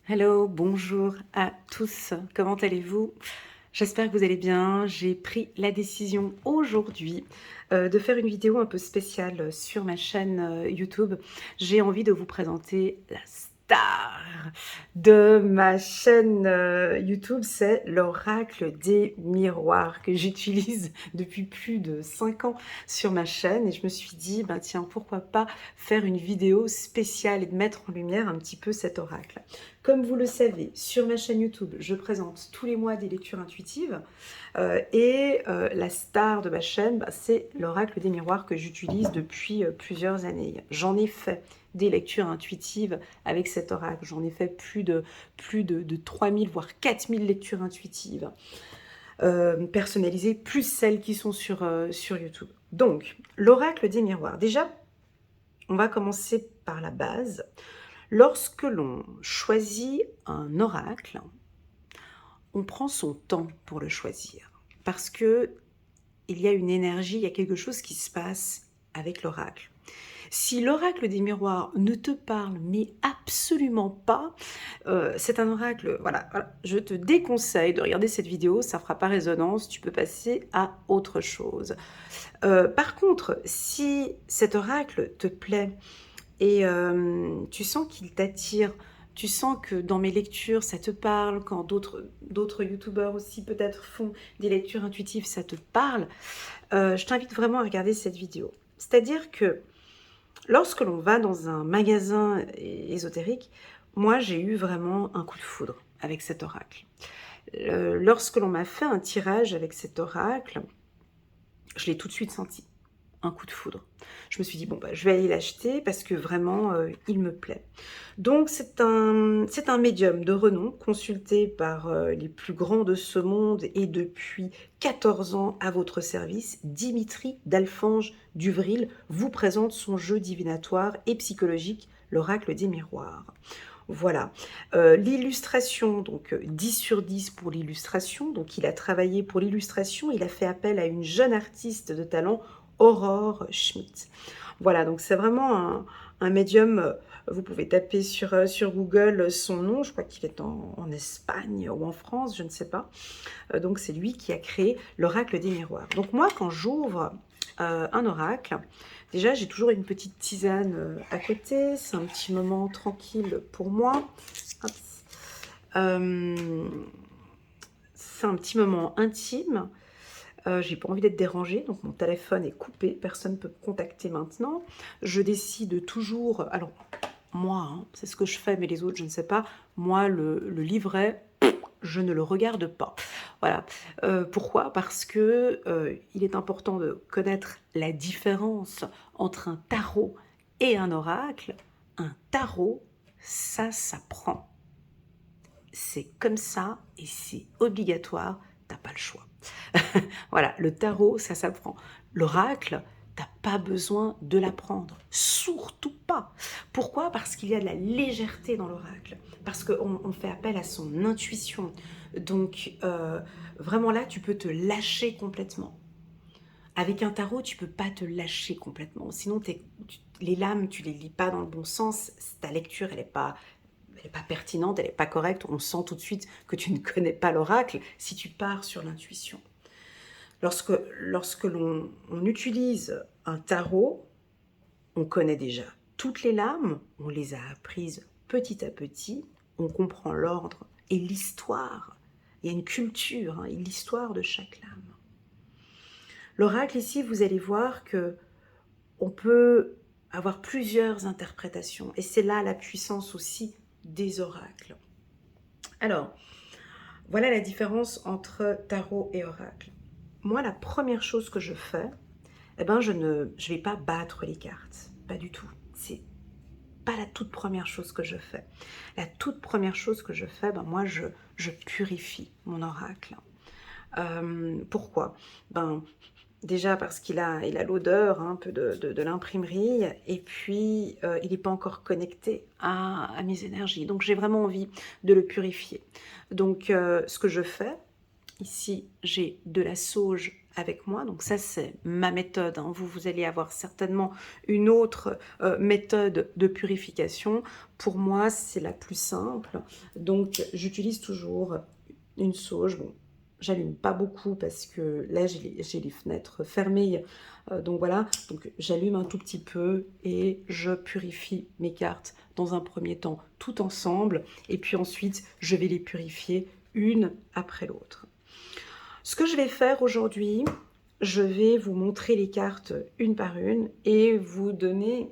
Hello, bonjour à tous, comment allez-vous? J'espère que vous allez bien. J'ai pris la décision aujourd'hui de faire une vidéo un peu spéciale sur ma chaîne YouTube. J'ai envie de vous présenter la star de ma chaîne YouTube, c'est l'oracle des miroirs que j'utilise depuis plus de 5 ans sur ma chaîne et je me suis dit, ben tiens, pourquoi pas faire une vidéo spéciale et de mettre en lumière un petit peu cet oracle. Comme vous le savez, sur ma chaîne YouTube, je présente tous les mois des lectures intuitives la star de ma chaîne, bah, c'est l'oracle des miroirs que j'utilise depuis plusieurs années. J'en ai fait des lectures intuitives avec cet oracle. J'en ai fait plus de 3000 voire 4000 lectures intuitives personnalisées, plus celles qui sont sur YouTube. Donc, l'oracle des miroirs. Déjà, on va commencer par la base. Lorsque l'on choisit un oracle, on prend son temps pour le choisir. Parce que il y a une énergie, il y a quelque chose qui se passe avec l'oracle. Si l'oracle des miroirs ne te parle, mais absolument pas, c'est un oracle, voilà, je te déconseille de regarder cette vidéo, ça ne fera pas résonance, tu peux passer à autre chose. Par contre, si cet oracle te plaît, et tu sens qu'il t'attire, tu sens que dans mes lectures, ça te parle, quand d'autres youtubeurs aussi peut-être font des lectures intuitives, ça te parle, je t'invite vraiment à regarder cette vidéo. C'est-à-dire que lorsque l'on va dans un magasin ésotérique, moi j'ai eu vraiment un coup de foudre avec cet oracle. Lorsque l'on m'a fait un tirage avec cet oracle, je l'ai tout de suite senti. Un coup de foudre. Je me suis dit, bon, bah, je vais aller l'acheter parce que vraiment, il me plaît. Donc, c'est un médium de renom, consulté par les plus grands de ce monde et depuis 14 ans à votre service. Dimitri Dalfange d'Uvril vous présente son jeu divinatoire et psychologique, l'oracle des miroirs. Voilà. L'illustration, donc 10 sur 10 pour l'illustration. Donc, il a travaillé pour l'illustration. Il a fait appel à une jeune artiste de talent, Aurore Schmidt. Voilà, donc c'est vraiment un médium. Vous pouvez taper sur Google son nom. Je crois qu'il est en Espagne ou en France, je ne sais pas. Donc, c'est lui qui a créé l'oracle des miroirs. Donc, moi, quand j'ouvre un oracle, déjà, j'ai toujours une petite tisane à côté. C'est un petit moment tranquille pour moi. Hop. C'est un petit moment intime. J'ai pas envie d'être dérangée, donc mon téléphone est coupé. Personne ne peut me contacter maintenant. Je décide toujours... Alors, moi, hein, c'est ce que je fais, mais les autres, je ne sais pas. Moi, le livret, je ne le regarde pas. Voilà. Pourquoi? Parce que il est important de connaître la différence entre un tarot et un oracle. Un tarot, ça s'apprend. C'est comme ça et c'est obligatoire, t'as pas le choix. Voilà, le tarot, ça s'apprend. L'oracle, t'as pas besoin de l'apprendre. Surtout pas. Pourquoi? Parce qu'il y a de la légèreté dans l'oracle. Parce qu'on fait appel à son intuition. Donc, vraiment là, tu peux te lâcher complètement. Avec un tarot, tu peux pas te lâcher complètement. Sinon, les lames, tu les lis pas dans le bon sens. Ta lecture, elle n'est pas pertinente, elle n'est pas correcte. On sent tout de suite que tu ne connais pas l'oracle si tu pars sur l'intuition. Lorsque l'on utilise un tarot, on connaît déjà toutes les lames, on les a apprises petit à petit, on comprend l'ordre et l'histoire. Il y a une culture, hein, et l'histoire de chaque lame. L'oracle ici, vous allez voir que on peut avoir plusieurs interprétations et c'est là la puissance aussi des oracles. Alors, voilà la différence entre tarot et oracle. Moi, la première chose que je fais, eh ben, je vais pas battre les cartes. Pas du tout. C'est pas la toute première chose que je fais. La toute première chose que je fais, ben, moi, je purifie mon oracle. Pourquoi? Ben, déjà parce qu'il a l'odeur un peu de l'imprimerie et puis il n'est pas encore connecté à mes énergies. Donc j'ai vraiment envie de le purifier. Donc ce que je fais, Ici, j'ai de la sauge avec moi, donc ça c'est ma méthode, hein. Vous allez avoir certainement une autre méthode de purification. Pour moi, c'est la plus simple, donc j'utilise toujours une sauge. Bon, j'allume pas beaucoup parce que là j'ai les fenêtres fermées, donc voilà, donc j'allume un tout petit peu et je purifie mes cartes dans un premier temps tout ensemble, et puis ensuite je vais les purifier une après l'autre. Ce que je vais faire aujourd'hui, je vais vous montrer les cartes une par une et vous donner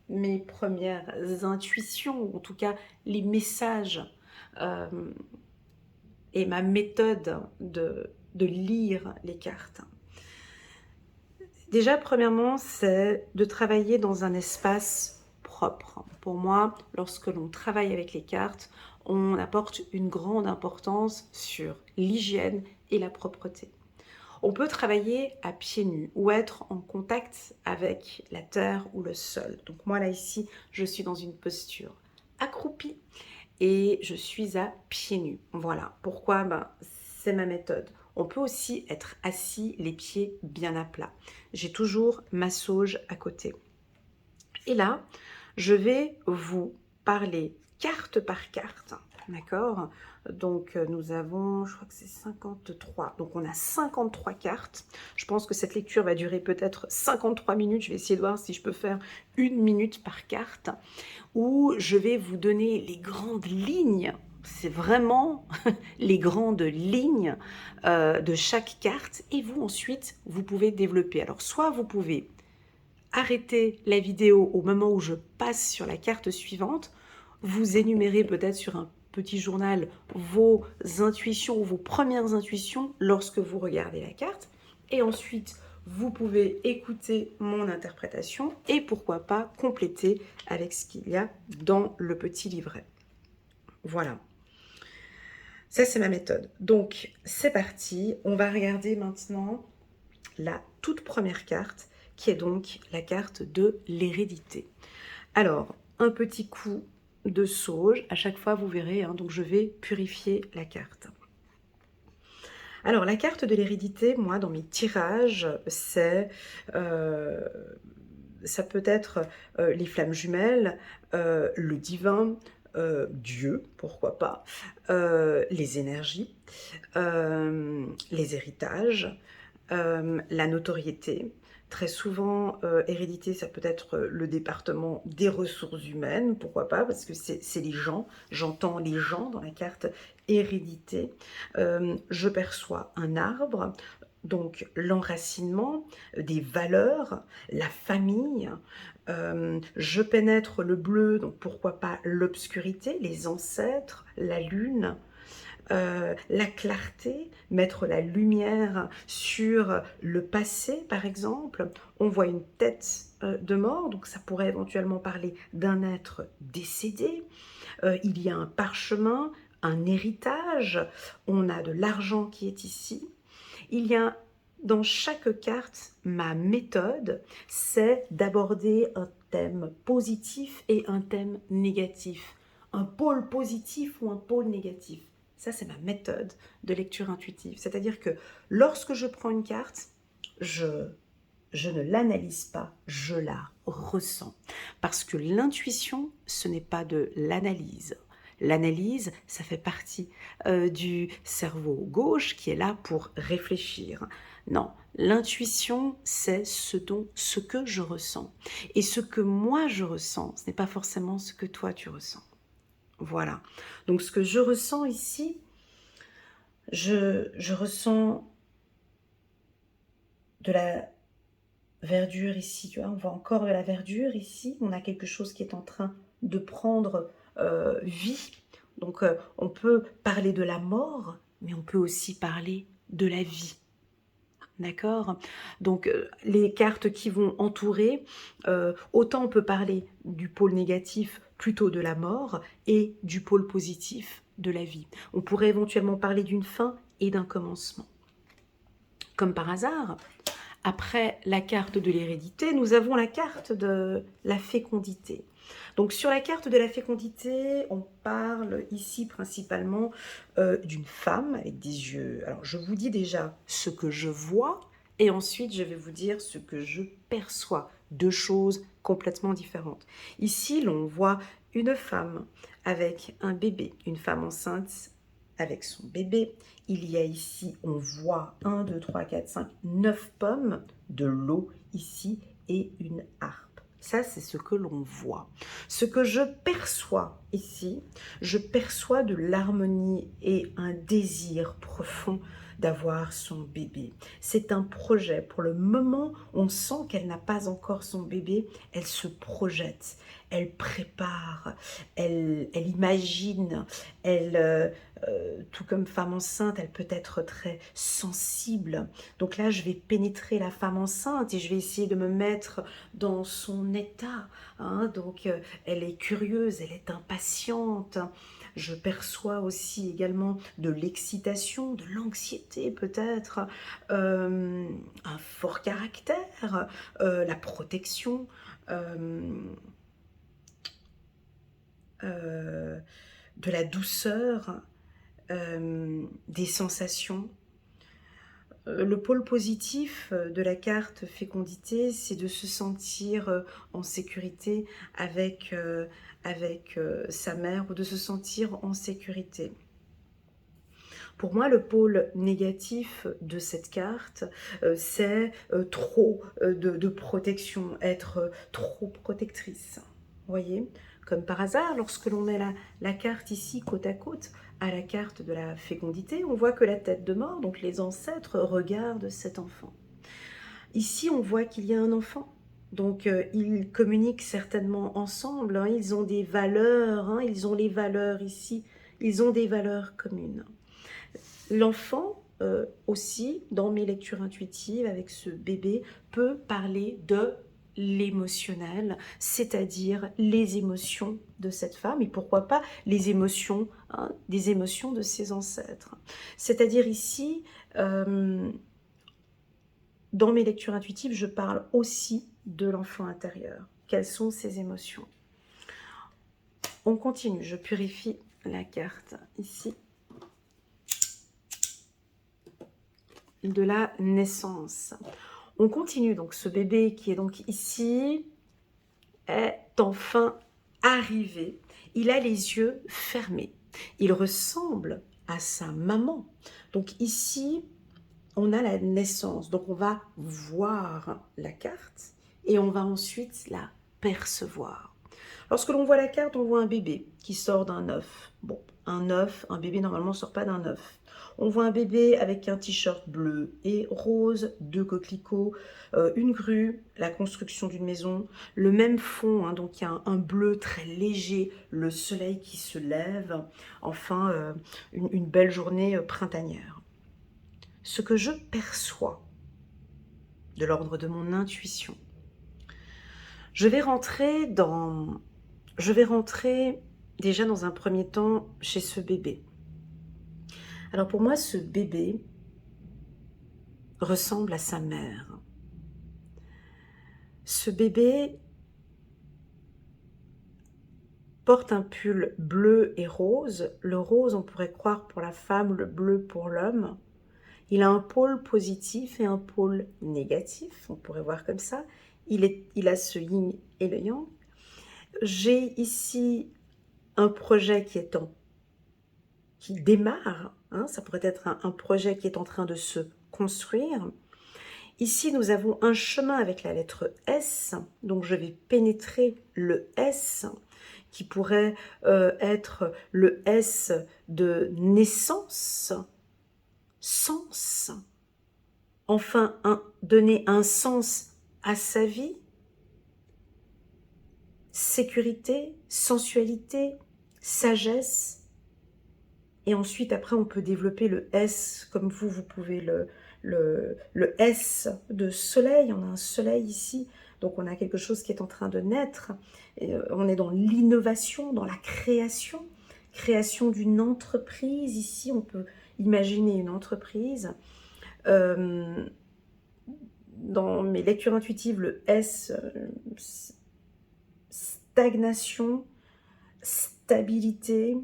mes premières intuitions, ou en tout cas les messages euh, et ma méthode de lire les cartes. Déjà, premièrement, c'est de travailler dans un espace propre. Pour moi, lorsque l'on travaille avec les cartes, on apporte une grande importance sur l'hygiène et la propreté. On peut travailler à pieds nus ou être en contact avec la terre ou le sol. Donc moi là ici, je suis dans une posture accroupie et je suis à pieds nus. Voilà, pourquoi c'est ma méthode. On peut aussi être assis, les pieds bien à plat. J'ai toujours ma sauge à côté. Et là, je vais vous parler carte par carte, d'accord? Donc nous avons, je crois que c'est 53, donc on a 53 cartes. Je pense que cette lecture va durer peut-être 53 minutes, je vais essayer de voir si je peux faire 1 minute par carte, où je vais vous donner les grandes lignes. C'est vraiment les grandes lignes de chaque carte, et vous ensuite, vous pouvez développer. Alors soit vous pouvez arrêtez la vidéo au moment où je passe sur la carte suivante, vous énumérez peut-être sur un petit journal vos intuitions ou vos premières intuitions lorsque vous regardez la carte, et ensuite vous pouvez écouter mon interprétation et pourquoi pas compléter avec ce qu'il y a dans le petit livret. Voilà. Ça, c'est ma méthode. Donc, c'est parti. On va regarder maintenant la toute première carte, qui est donc la carte de l'hérédité. Alors, un petit coup de sauge, à chaque fois vous verrez, hein, donc je vais purifier la carte. Alors, la carte de l'hérédité, moi, dans mes tirages, c'est... ça peut être les flammes jumelles, le divin, Dieu, pourquoi pas, les énergies, les héritages, la notoriété. Très souvent, hérédité, ça peut être le département des ressources humaines, pourquoi pas, parce que c'est les gens, j'entends les gens dans la carte hérédité. Je perçois un arbre, donc l'enracinement, des valeurs, la famille. Je pénètre le bleu, donc pourquoi pas l'obscurité, les ancêtres, la lune. La clarté, mettre la lumière sur le passé, par exemple. On voit une tête de mort, donc ça pourrait éventuellement parler d'un être décédé. Il y a un parchemin, un héritage, on a de l'argent qui est ici. Il y a dans chaque carte, ma méthode, c'est d'aborder un thème positif et un thème négatif. Un pôle positif ou un pôle négatif. Ça, c'est ma méthode de lecture intuitive. C'est-à-dire que lorsque je prends une carte, je ne l'analyse pas, je la ressens. Parce que l'intuition, ce n'est pas de l'analyse. L'analyse, ça fait partie du cerveau gauche qui est là pour réfléchir. Non, l'intuition, c'est ce que je ressens. Et ce que moi je ressens, ce n'est pas forcément ce que toi tu ressens. Voilà. Donc ce que je ressens ici, je ressens de la verdure ici, tu vois, on voit encore de la verdure ici, on a quelque chose qui est en train de prendre vie. Donc on peut parler de la mort, mais on peut aussi parler de la vie. D'accord? Donc les cartes qui vont entourer, autant on peut parler du pôle négatif, plutôt de la mort, et du pôle positif, de la vie. On pourrait éventuellement parler d'une fin et d'un commencement. Comme par hasard, après la carte de l'hérédité, nous avons la carte de la fécondité. Donc sur la carte de la fécondité, on parle ici principalement d'une femme avec des yeux. Alors je vous dis déjà ce que je vois et ensuite je vais vous dire ce que je perçois. Deux choses complètement différentes. Ici, l'on voit une femme avec un bébé, une femme enceinte avec son bébé. Il y a ici, on voit 1, 2, 3, 4, 5, 9 pommes, de l'eau ici et une harpe. Ça, c'est ce que l'on voit. Ce que je perçois ici, je perçois de l'harmonie et un désir profond d'avoir son bébé. C'est un projet. Pour le moment, on sent qu'elle n'a pas encore son bébé. Elle se projette, elle prépare, elle imagine, tout comme femme enceinte, elle peut être très sensible. Donc là, je vais pénétrer la femme enceinte et je vais essayer de me mettre dans son état. Hein. Donc, elle est curieuse, elle est impatiente. Je perçois aussi également de l'excitation, de l'anxiété peut-être, un fort caractère, la protection, de la douceur, des sensations. Le pôle positif de la carte fécondité, c'est de se sentir en sécurité avec sa mère ou de se sentir en sécurité. Pour moi, le pôle négatif de cette carte, c'est trop de protection, être trop protectrice. Vous voyez? Comme par hasard, lorsque l'on met la carte ici côte à côte à la carte de la fécondité, on voit que la tête de mort, donc les ancêtres, regardent cet enfant. Ici, on voit qu'il y a un enfant. Donc, ils communiquent certainement ensemble. Hein, ils ont des valeurs. Hein, ils ont les valeurs ici. Ils ont des valeurs communes. L'enfant aussi, dans mes lectures intuitives avec ce bébé, peut parler de l'émotionnel, c'est-à-dire les émotions de cette femme et pourquoi pas les émotions, hein, des émotions de ses ancêtres. C'est-à-dire ici, dans mes lectures intuitives, je parle aussi de l'enfant intérieur. Quelles sont ses émotions? On continue, je purifie la carte ici. De la naissance. On continue donc, ce bébé qui est donc ici est enfin arrivé. Il a les yeux fermés. Il ressemble à sa maman. Donc ici, on a la naissance. Donc on va voir la carte et on va ensuite la percevoir. Lorsque l'on voit la carte, on voit un bébé qui sort d'un œuf. Bon, un œuf, un bébé normalement ne sort pas d'un œuf. On voit un bébé avec un t-shirt bleu et rose, deux coquelicots, une grue, la construction d'une maison, le même fond, hein, donc il y a un bleu très léger, le soleil qui se lève, enfin une belle journée printanière. Ce que je perçois de l'ordre de mon intuition, je vais rentrer déjà dans un premier temps chez ce bébé. Alors pour moi, ce bébé ressemble à sa mère. Ce bébé porte un pull bleu et rose. Le rose, on pourrait croire pour la femme, le bleu pour l'homme. Il a un pôle positif et un pôle négatif, on pourrait voir comme ça. Il a ce yin et le yang. J'ai ici un projet qui démarre, hein, ça pourrait être un projet qui est en train de se construire. Ici, nous avons un chemin avec la lettre S, donc je vais pénétrer le S, qui pourrait être le S de naissance, sens, enfin donner un sens à sa vie, sécurité, sensualité, sagesse. Et ensuite, après, on peut développer le S, comme vous pouvez le S de soleil. On a un soleil ici, donc on a quelque chose qui est en train de naître. Et on est dans l'innovation, dans la création d'une entreprise. Ici, on peut imaginer une entreprise. Dans mes lectures intuitives, le S stagnation, stabilité,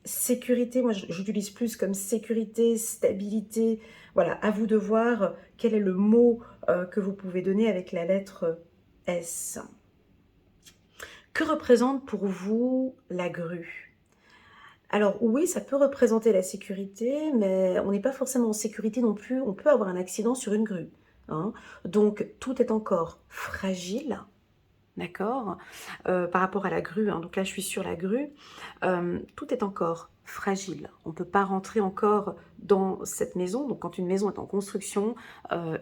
sécurité. Moi, j'utilise plus comme sécurité, stabilité. Voilà, à vous de voir quel est le mot que vous pouvez donner avec la lettre S. Que représente pour vous la grue? Alors oui, ça peut représenter la sécurité, mais on n'est pas forcément en sécurité non plus. On peut avoir un accident sur une grue, hein. Donc tout est encore fragile, d'accord? Par rapport à la grue, hein. Donc là je suis sur la grue. Tout est encore fragile. On ne peut pas rentrer encore dans cette maison. Donc quand une maison est en construction,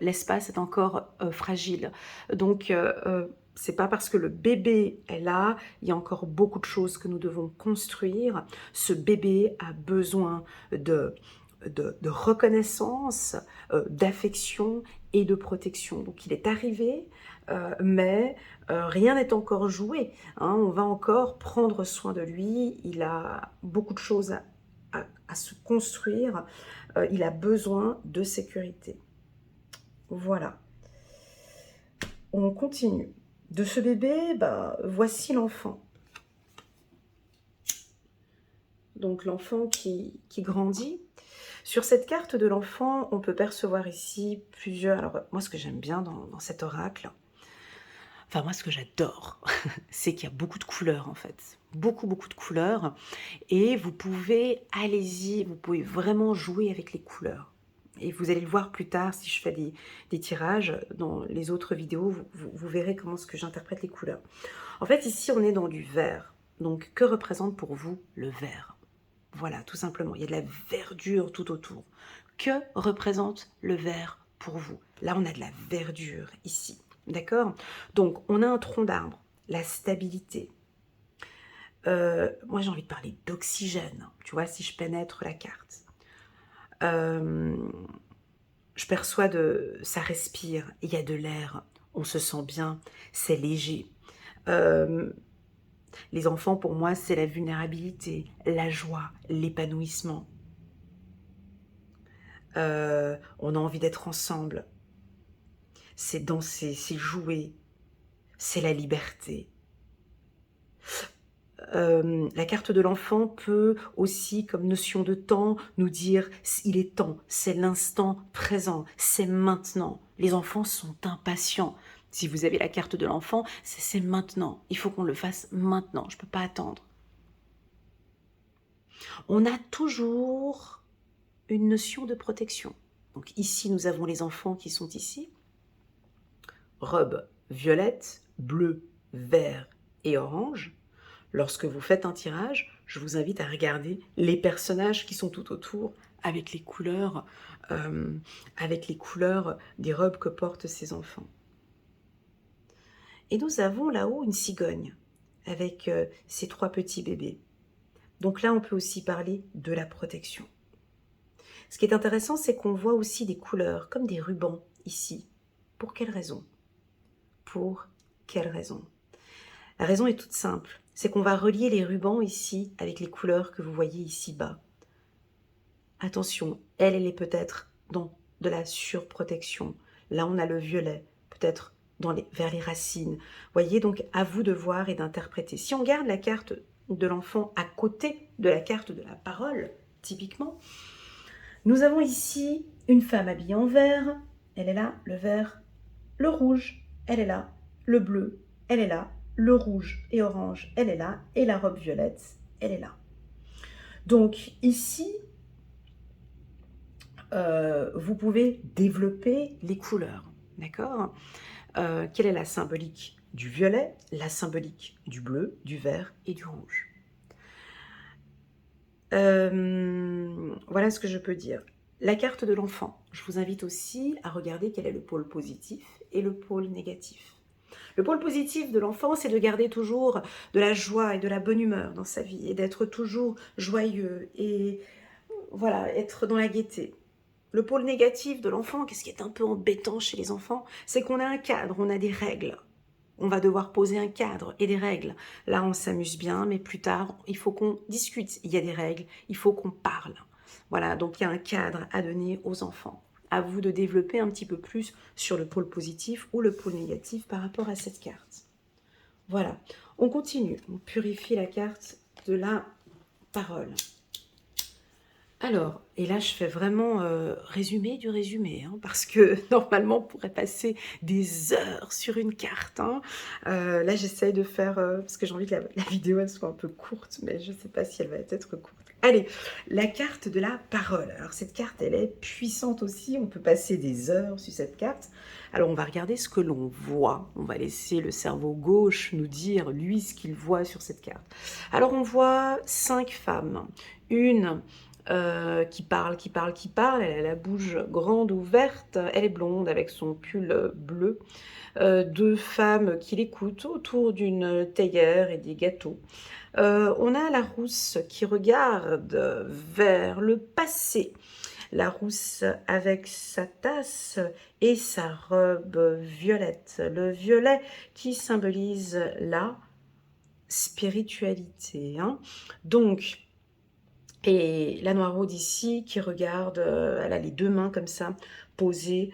l'espace est encore fragile. Donc c'est pas parce que le bébé est là, il y a encore beaucoup de choses que nous devons construire. Ce bébé a besoin de reconnaissance, d'affection et de protection. Donc il est arrivé, mais rien n'est encore joué, hein. On va encore prendre soin de lui. Il a beaucoup de choses à se construire. Il a besoin de sécurité. Voilà. On continue. De ce bébé, voici l'enfant. Donc l'enfant qui grandit. Sur cette carte de l'enfant, on peut percevoir ici plusieurs... Alors moi, ce que j'aime bien dans cet oracle, enfin moi, ce que j'adore, c'est qu'il y a beaucoup de couleurs en fait. Beaucoup de couleurs. Et vous pouvez, allez-y, vous pouvez vraiment jouer avec les couleurs. Et vous allez le voir plus tard si je fais des tirages dans les autres vidéos, vous verrez comment ce que j'interprète les couleurs. En fait, ici, on est dans du vert. Donc, que représente pour vous le vert? Voilà, tout simplement. Il y a de la verdure tout autour. Que représente le vert pour vous? Là, on a de la verdure ici. D'accord? Donc, on a un tronc d'arbre, la stabilité. Moi, j'ai envie de parler d'oxygène. Tu vois, si je pénètre la carte. Je perçois ça respire, il y a de l'air, on se sent bien, c'est léger. Les enfants, pour moi, c'est la vulnérabilité, la joie, l'épanouissement. On a envie d'être ensemble. C'est danser, c'est jouer, c'est la liberté. La carte de l'enfant peut aussi, comme notion de temps, nous dire il est temps, c'est l'instant présent, c'est maintenant. Les enfants sont impatients. Si vous avez la carte de l'enfant, c'est maintenant. Il faut qu'on le fasse maintenant, je ne peux pas attendre. On a toujours une notion de protection. Donc ici, nous avons les enfants qui sont ici. Robe violette, bleu, vert et orange. Lorsque vous faites un tirage, je vous invite à regarder les personnages qui sont tout autour avec les couleurs des robes que portent ces enfants. Et nous avons là-haut une cigogne avec ses 3 petits bébés. Donc là, on peut aussi parler de la protection. Ce qui est intéressant, c'est qu'on voit aussi des couleurs, comme des rubans ici. Pour quelle raison? Pour quelle raison? La raison est toute simple. C'est qu'on va relier les rubans ici avec les couleurs que vous voyez ici bas. Attention, elle est peut-être dans de la surprotection. Là, on a le violet, peut-être vers les racines. Voyez, donc à vous de voir et d'interpréter. Si on garde la carte de l'enfant à côté de la carte de la parole, typiquement, nous avons ici une femme habillée en vert. Elle est là, le vert, le rouge, elle est là, le bleu, elle est là, le rouge et orange, elle est là, et la robe violette, elle est là. Donc ici, vous pouvez développer les couleurs, d'accord? Quelle est la symbolique du violet? La symbolique du bleu, du vert et du rouge. Voilà ce que je peux dire. La carte de l'enfant, je vous invite aussi à regarder quel est le pôle positif et le pôle négatif. Le pôle positif de l'enfant, c'est de garder toujours de la joie et de la bonne humeur dans sa vie et d'être toujours joyeux et voilà, être dans la gaieté. Le pôle négatif de l'enfant, qu'est-ce qui est un peu embêtant chez les enfants, c'est qu'on a un cadre, on a des règles. On va devoir poser un cadre et des règles. Là, on s'amuse bien, mais plus tard, il faut qu'on discute. Il y a des règles, il faut qu'on parle. Voilà, donc il y a un cadre à donner aux enfants. À vous de développer un petit peu plus sur le pôle positif ou le pôle négatif par rapport à cette carte. Voilà, on continue, on purifie la carte de la parole. Alors, et là je fais vraiment résumé du résumé, hein, parce que normalement on pourrait passer des heures sur une carte. Hein. Là j'essaye de faire, parce que j'ai envie que la vidéo elle soit un peu courte, mais je ne sais pas si elle va être courte. Allez, la carte de la parole. Alors cette carte elle est puissante aussi, on peut passer des heures sur cette carte. Alors on va regarder ce que l'on voit, on va laisser le cerveau gauche nous dire lui ce qu'il voit sur cette carte. Alors on voit 5 femmes, une qui parle, elle a la bouche grande ouverte, elle est blonde avec son pull bleu, 2 femmes qui l'écoutent autour d'une théière et des gâteaux. On a la rousse qui regarde vers le passé, la rousse avec sa tasse et sa robe violette, le violet qui symbolise la spiritualité. Hein. Donc, et la noiraude ici qui regarde, elle a les 2 mains comme ça, posées,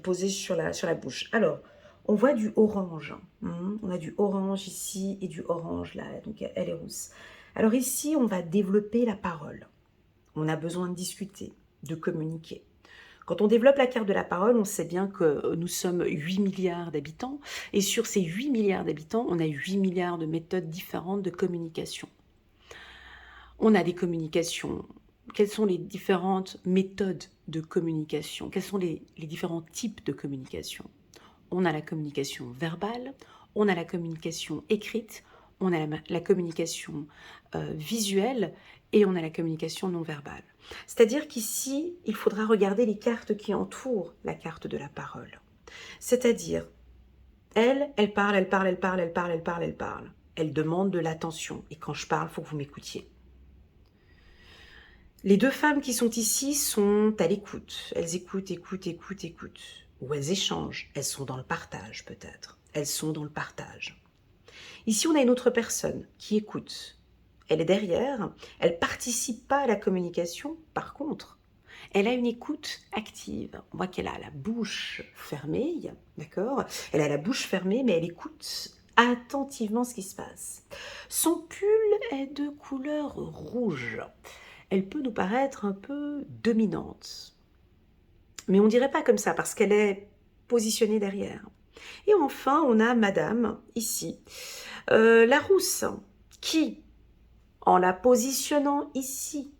posées sur la bouche. Alors, on voit du orange. On a du orange ici et du orange là, donc elle est rousse. Alors ici, on va développer la parole. On a besoin de discuter, de communiquer. Quand on développe la carte de la parole, on sait bien que nous sommes 8 milliards d'habitants, et sur ces 8 milliards d'habitants, on a 8 milliards de méthodes différentes de communication. On a des communications. Quelles sont les différentes méthodes de communication? Quels sont les différents types de communication? On a la communication verbale, on a la communication écrite, on a la communication visuelle et on a la communication non verbale. C'est-à-dire qu'ici, il faudra regarder les cartes qui entourent la carte de la parole. C'est-à-dire, elle parle, elle parle, elle parle, elle parle, elle parle, elle parle. Elle demande de l'attention. Et quand je parle, il faut que vous m'écoutiez. Les 2 femmes qui sont ici sont à l'écoute. Elles écoutent, écoutent, écoutent, écoutent. Ou elles échangent. Elles sont dans le partage peut-être. Elles sont dans le partage. Ici, on a une autre personne qui écoute. Elle est derrière. Elle ne participe pas à la communication. Par contre, elle a une écoute active. On voit qu'elle a la bouche fermée, d'accord? Elle a la bouche fermée, mais elle écoute attentivement ce qui se passe. Son pull est de couleur rouge. Elle peut nous paraître un peu dominante. Mais on ne dirait pas comme ça parce qu'elle est positionnée derrière. Et enfin, on a Madame, ici, la rousse, qui, en la positionnant ici,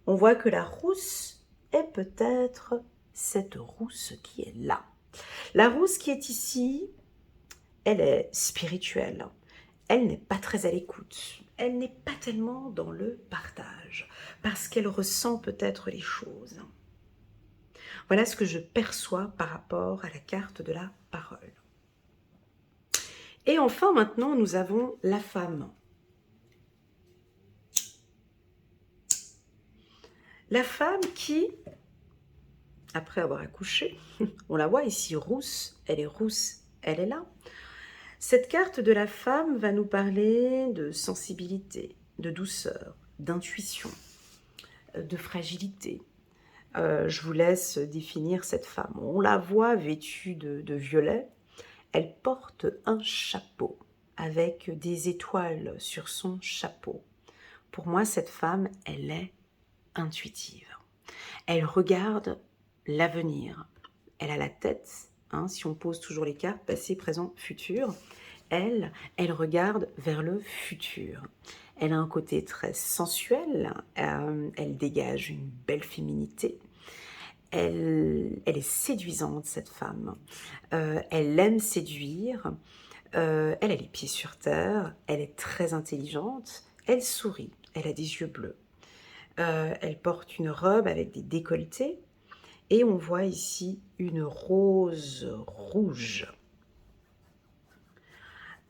on voit que la rousse est peut-être cette rousse qui est là. La rousse qui est ici, elle est spirituelle. Elle n'est pas très à l'écoute. Elle n'est pas tellement dans le partage parce qu'elle ressent peut-être les choses. Voilà ce que je perçois par rapport à la carte de la parole. Et enfin, maintenant, nous avons la femme. La femme qui, après avoir accouché, on la voit ici rousse, elle est là. Cette carte de la femme va nous parler de sensibilité, de douceur, d'intuition, de fragilité. Je vous laisse définir cette femme. On la voit vêtue de violet. Elle porte un chapeau avec des étoiles sur son chapeau. Pour moi, cette femme, elle est intuitive. Elle regarde l'avenir. Elle a la tête, hein, si on pose toujours les cartes, passé, présent, futur. Elle regarde vers le futur. Elle a un côté très sensuel, elle dégage une belle féminité. Elle est séduisante, cette femme. Elle aime séduire. Elle a les pieds sur terre. Elle est très intelligente. Elle sourit. Elle a des yeux bleus. Elle porte une robe avec des décolletés. Et on voit ici une rose rouge.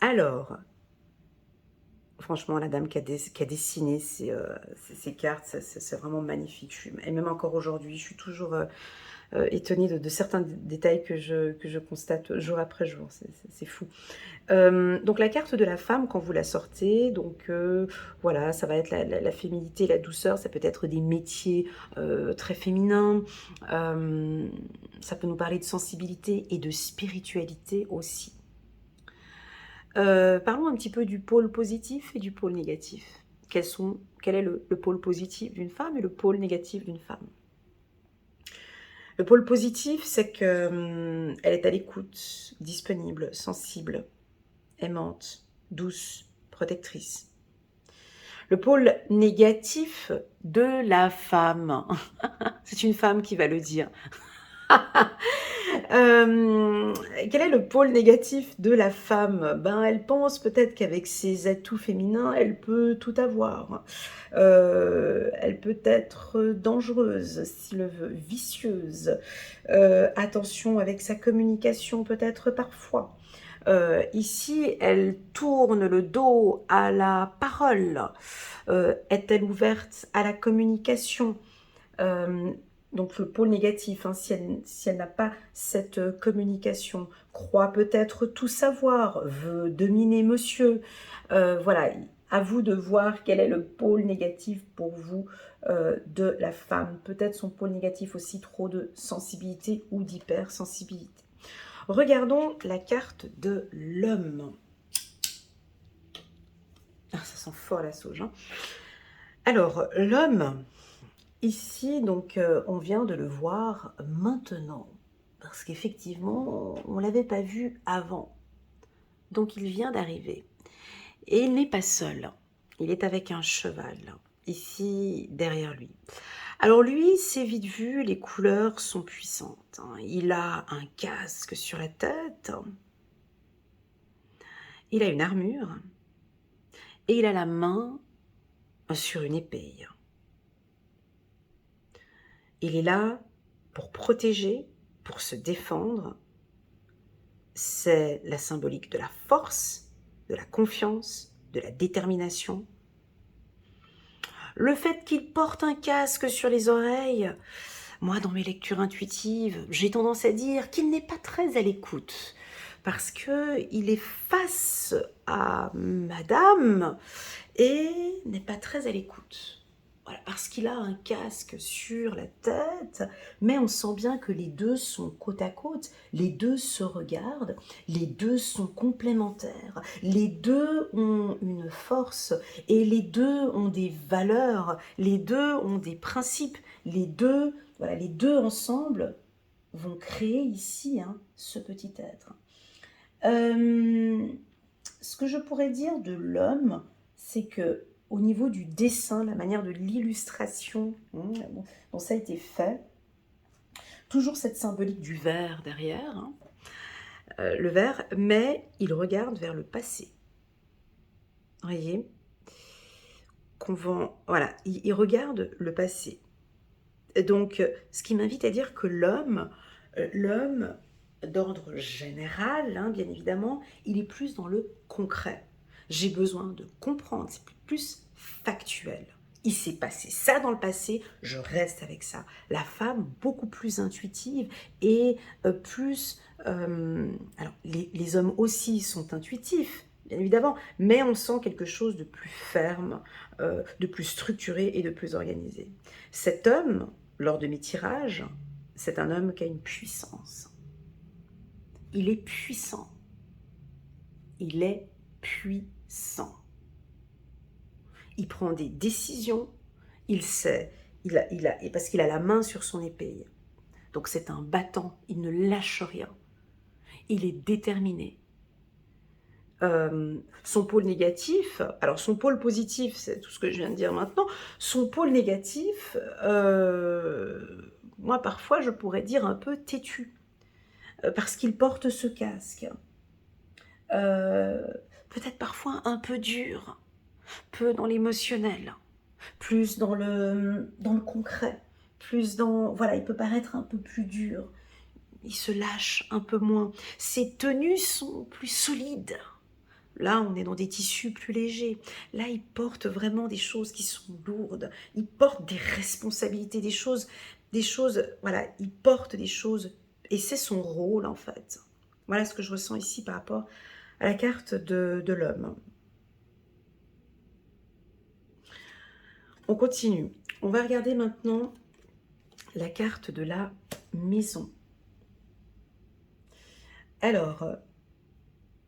Alors, franchement, la dame qui a dessiné ces cartes, c'est vraiment magnifique. Et même encore aujourd'hui, je suis toujours étonnée de certains détails que je constate jour après jour, c'est fou. Donc la carte de la femme, quand vous la sortez, donc voilà, ça va être la féminité, la douceur, ça peut être des métiers très féminins, ça peut nous parler de sensibilité et de spiritualité aussi. Parlons un petit peu du pôle positif et du pôle négatif. Quel est le pôle positif d'une femme et le pôle négatif d'une femme? Le pôle positif, c'est qu'elle est à l'écoute, disponible, sensible, aimante, douce, protectrice. Le pôle négatif de la femme, c'est une femme qui va le dire. Quel est le pôle négatif de la femme? Ben, elle pense peut-être qu'avec ses atouts féminins, elle peut tout avoir. Elle peut être dangereuse, s'il le veut, vicieuse. Attention avec sa communication peut-être parfois. Ici, elle tourne le dos à la parole. Est-elle ouverte à la communication? Donc le pôle négatif, hein, si elle n'a pas cette communication, croit peut-être tout savoir, veut dominer monsieur, voilà, à vous de voir quel est le pôle négatif pour vous de la femme. Peut-être son pôle négatif aussi trop de sensibilité ou d'hypersensibilité. Regardons la carte de l'homme. Ah, ça sent fort la sauge, hein. Alors, l'homme, ici, donc, on vient de le voir maintenant, parce qu'effectivement, on ne l'avait pas vu avant. Donc, il vient d'arriver. Et il n'est pas seul. Il est avec un cheval, ici, derrière lui. Alors lui, c'est vite vu, les couleurs sont puissantes, hein. Il a un casque sur la tête. Il a une armure. Et il a la main sur une épée. Il est là pour protéger, pour se défendre. C'est la symbolique de la force, de la confiance, de la détermination. Le fait qu'il porte un casque sur les oreilles, moi, dans mes lectures intuitives, j'ai tendance à dire qu'il n'est pas très à l'écoute, parce qu'il est face à madame et n'est pas très à l'écoute. Voilà, parce qu'il a un casque sur la tête, mais on sent bien que les deux sont côte à côte, les deux se regardent, les deux sont complémentaires, les deux ont une force et les deux ont des valeurs, les deux ont des principes, les deux, voilà, les deux ensemble vont créer ici ce petit être. Ce que je pourrais dire de l'homme, c'est que au niveau du dessin, la manière de l'illustration dont ça a été fait, toujours cette symbolique du verre derrière, le verre, mais il regarde vers le passé. Vous voyez, voilà, il regarde le passé. Donc, ce qui m'invite à dire que l'homme d'ordre général, bien évidemment, il est plus dans le concret. J'ai besoin de comprendre, c'est plus factuel. Il s'est passé ça dans le passé, je reste avec ça. La femme, beaucoup plus intuitive et plus... alors, les hommes aussi sont intuitifs, bien évidemment, mais on sent quelque chose de plus ferme, de plus structuré et de plus organisé. Cet homme, lors de mes tirages, c'est un homme qui a une puissance. Il est puissant. Il est puissant. Il prend des décisions, il sait, parce qu'il a la main sur son épée. Donc c'est un battant, il ne lâche rien. Il est déterminé. Son pôle négatif, alors son pôle positif, c'est tout ce que je viens de dire maintenant. Son pôle négatif, moi parfois je pourrais dire un peu têtu, parce qu'il porte ce casque. Peut-être parfois un peu dur, peu dans l'émotionnel, plus dans le concret, plus dans... Voilà, il peut paraître un peu plus dur, il se lâche un peu moins. Ses tenues sont plus solides. Là, on est dans des tissus plus légers. Là, il porte vraiment des choses qui sont lourdes. Il porte des responsabilités, des choses des choses, voilà, il porte des choses et c'est son rôle en fait. Voilà ce que je ressens ici par rapport à la carte de l'homme. On continue. On va regarder maintenant la carte de la maison. Alors,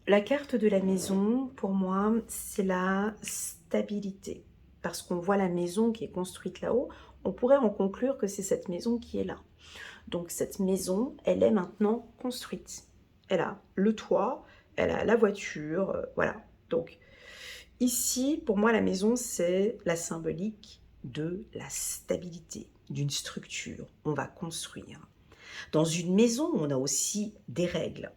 la carte de la maison, pour moi, c'est la stabilité. Parce qu'on voit la maison qui est construite là-haut, on pourrait en conclure que c'est cette maison qui est là. Donc cette maison, elle est maintenant construite. Elle a le toit, elle a la voiture, voilà. Donc ici, pour moi, la maison, c'est la symbolique de la stabilité, d'une structure. On va construire. Dans une maison, on a aussi des règles.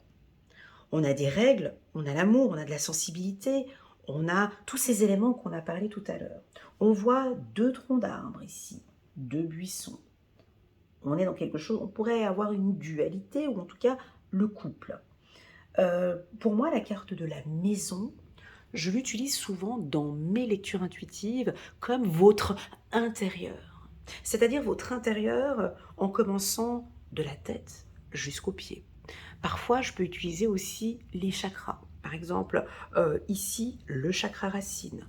On a des règles, on a l'amour, on a de la sensibilité, on a tous ces éléments qu'on a parlé tout à l'heure. On voit 2 troncs d'arbres ici, 2 buissons. On est dans quelque chose, on pourrait avoir une dualité, ou en tout cas le couple. Pour moi, la carte de la maison, je l'utilise souvent dans mes lectures intuitives comme votre intérieur. C'est-à-dire votre intérieur en commençant de la tête jusqu'aux pieds. Parfois, je peux utiliser aussi les chakras. Par exemple, ici, le chakra racine,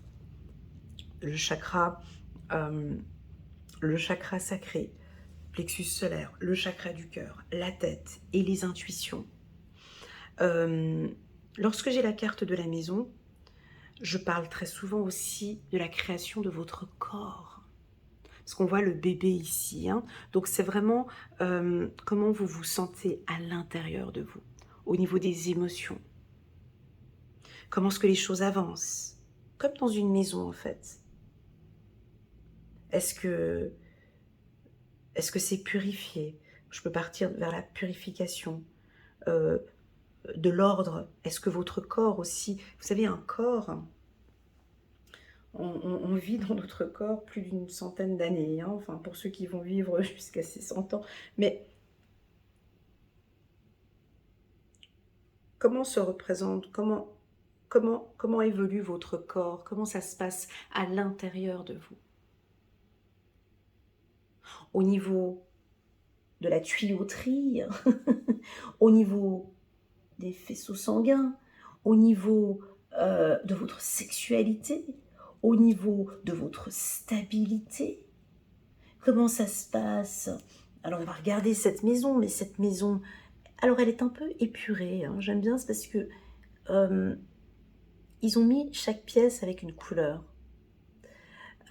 le chakra, euh, le chakra sacré, plexus solaire, le chakra du cœur, la tête et les intuitions. Lorsque j'ai la carte de la maison, je parle très souvent aussi de la création de votre corps. Parce qu'on voit le bébé ici. Hein. Donc c'est vraiment comment vous vous sentez à l'intérieur de vous, au niveau des émotions. Comment est-ce que les choses avancent? Comme dans une maison en fait. Est-ce que c'est purifié? Je peux partir vers la purification. De l'ordre. Est-ce que votre corps aussi... Vous savez, un corps... On vit dans notre corps plus d'une centaine d'années, hein, enfin pour ceux qui vont vivre jusqu'à ces 100 ans. Mais comment se représente, comment évolue votre corps? Comment ça se passe à l'intérieur de vous? Au niveau de la tuyauterie, au niveau des faisceaux sanguins, au niveau de votre sexualité, au niveau de votre stabilité. Comment ça se passe? Alors on va regarder cette maison, mais cette maison, alors elle est un peu épurée, hein. J'aime bien, c'est parce que ils ont mis chaque pièce avec une couleur,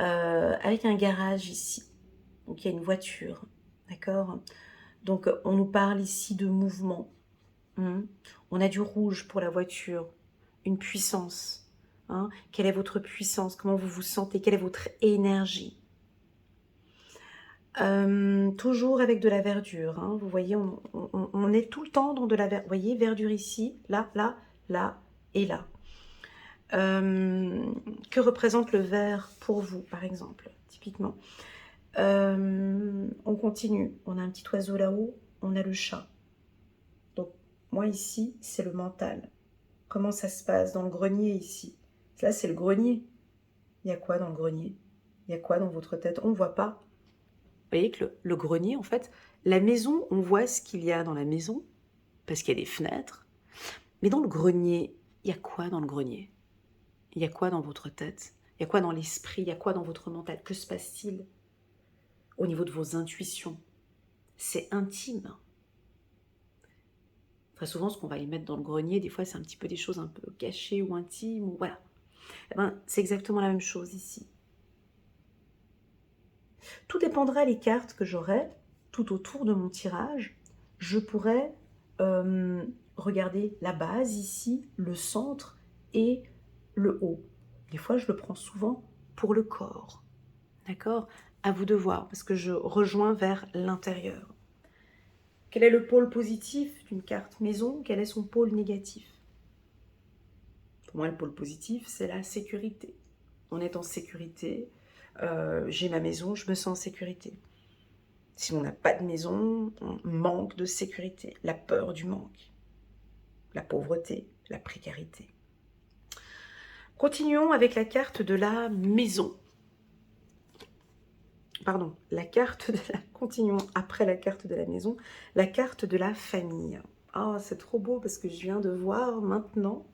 avec un garage ici, donc il y a une voiture, d'accord? Donc on nous parle ici de mouvement. On a du rouge pour la voiture, une puissance. Hein. Quelle est votre puissance? Comment vous vous sentez? Quelle est votre énergie? Toujours avec de la verdure. Hein. Vous voyez, on est tout le temps dans de la verdure. Vous voyez, verdure ici, là, là, là et là. Que représente le vert pour vous, par exemple, typiquement? On continue. On a un petit oiseau là-haut, on a le chat. Donc, moi ici, c'est le mental. Comment ça se passe dans le grenier ici? Là, c'est le grenier. Il y a quoi dans le grenier? Il y a quoi dans votre tête? On ne voit pas. Vous voyez que le grenier, en fait, la maison, on voit ce qu'il y a dans la maison, parce qu'il y a des fenêtres. Mais dans le grenier, il y a quoi dans le grenier? Il y a quoi dans votre tête? Il y a quoi dans l'esprit? Il y a quoi dans votre mental? Que se passe-t-il au niveau de vos intuitions? C'est intime. Très souvent, ce qu'on va y mettre dans le grenier, des fois, c'est un petit peu des choses un peu cachées ou intimes. Ou voilà. Eh ben, c'est exactement la même chose ici. Tout dépendra des cartes que j'aurai tout autour de mon tirage. Je pourrais regarder la base ici, le centre et le haut. Des fois, je le prends souvent pour le corps. D'accord? À vous de voir, parce que je rejoins vers l'intérieur. Quel est le pôle positif d'une carte maison? Quel est son pôle négatif? Pour moi, le pôle positif, c'est la sécurité. On est en sécurité. J'ai ma maison, je me sens en sécurité. Si on n'a pas de maison, on manque de sécurité. La peur du manque. La pauvreté, la précarité. Continuons avec la carte de la maison. pardon, la carte de la... Continuons après la carte de la maison, la carte de la famille. Oh, c'est trop beau parce que je viens de voir maintenant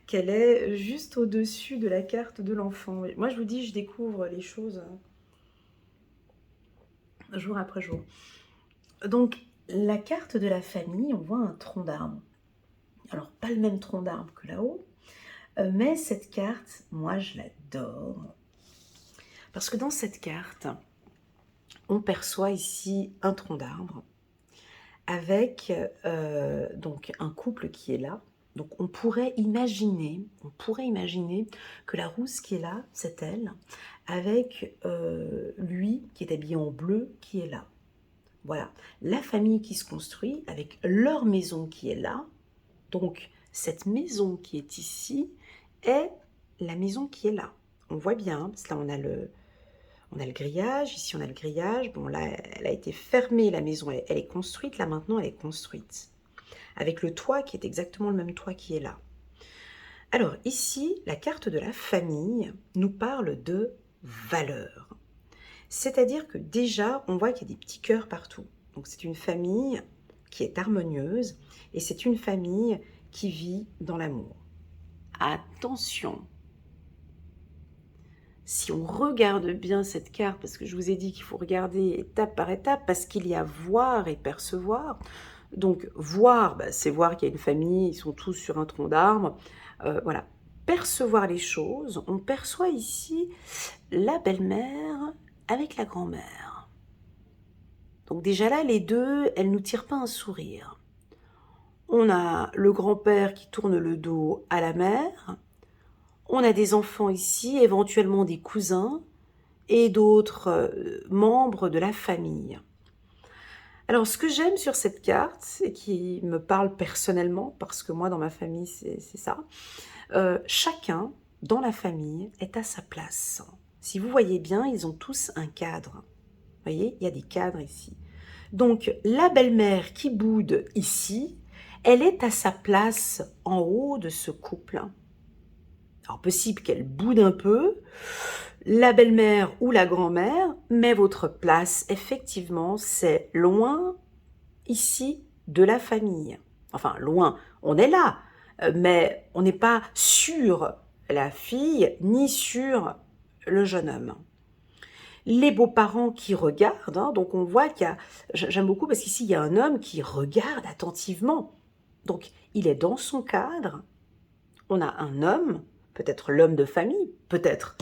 qu'elle est juste au-dessus de la carte de l'enfant. Moi, je vous dis, je découvre les choses jour après jour. Donc, la carte de la famille, on voit un tronc d'arbre. Alors, pas le même tronc d'arbre que là-haut, mais cette carte, moi, je l'adore. Parce que dans cette carte, on perçoit ici un tronc d'arbre avec donc un couple qui est là. Donc on pourrait imaginer que la rousse qui est là, c'est elle, avec lui qui est habillé en bleu qui est là. Voilà, la famille qui se construit avec leur maison qui est là. Donc cette maison qui est ici est la maison qui est là. On voit bien, parce que là on a le grillage, ici on a le grillage. Bon là, elle a été fermée, la maison, elle est construite. Là maintenant, elle est construite. Avec le toit qui est exactement le même toit qui est là. Alors ici, la carte de la famille nous parle de valeurs. C'est-à-dire que déjà, on voit qu'il y a des petits cœurs partout. Donc c'est une famille qui est harmonieuse et c'est une famille qui vit dans l'amour. Attention! Si on regarde bien cette carte, parce que je vous ai dit qu'il faut regarder étape par étape, parce qu'il y a voir et percevoir. Donc voir, c'est voir qu'il y a une famille, ils sont tous sur un tronc d'arbre. Voilà, percevoir les choses. On perçoit ici la belle-mère avec la grand-mère. Donc déjà là, les deux, elles ne nous tirent pas un sourire. On a le grand-père qui tourne le dos à la mère. On a des enfants ici, éventuellement des cousins et d'autres membres de la famille. Alors, ce que j'aime sur cette carte, et qui me parle personnellement, parce que moi, dans ma famille, c'est ça, chacun, dans la famille, est à sa place. Si vous voyez bien, ils ont tous un cadre. Vous voyez, il y a des cadres ici. Donc, la belle-mère qui boude ici, elle est à sa place en haut de ce couple. Alors, possible qu'elle boude un peu, la belle-mère ou la grand-mère, mais votre place, effectivement, c'est loin, ici, de la famille. Enfin, loin, on est là, mais on n'est pas sur la fille, ni sur le jeune homme. Les beaux-parents qui regardent, hein, donc on voit qu'il y a... J'aime beaucoup parce qu'ici, il y a un homme qui regarde attentivement. Donc, il est dans son cadre. On a un homme, peut-être l'homme de famille, peut-être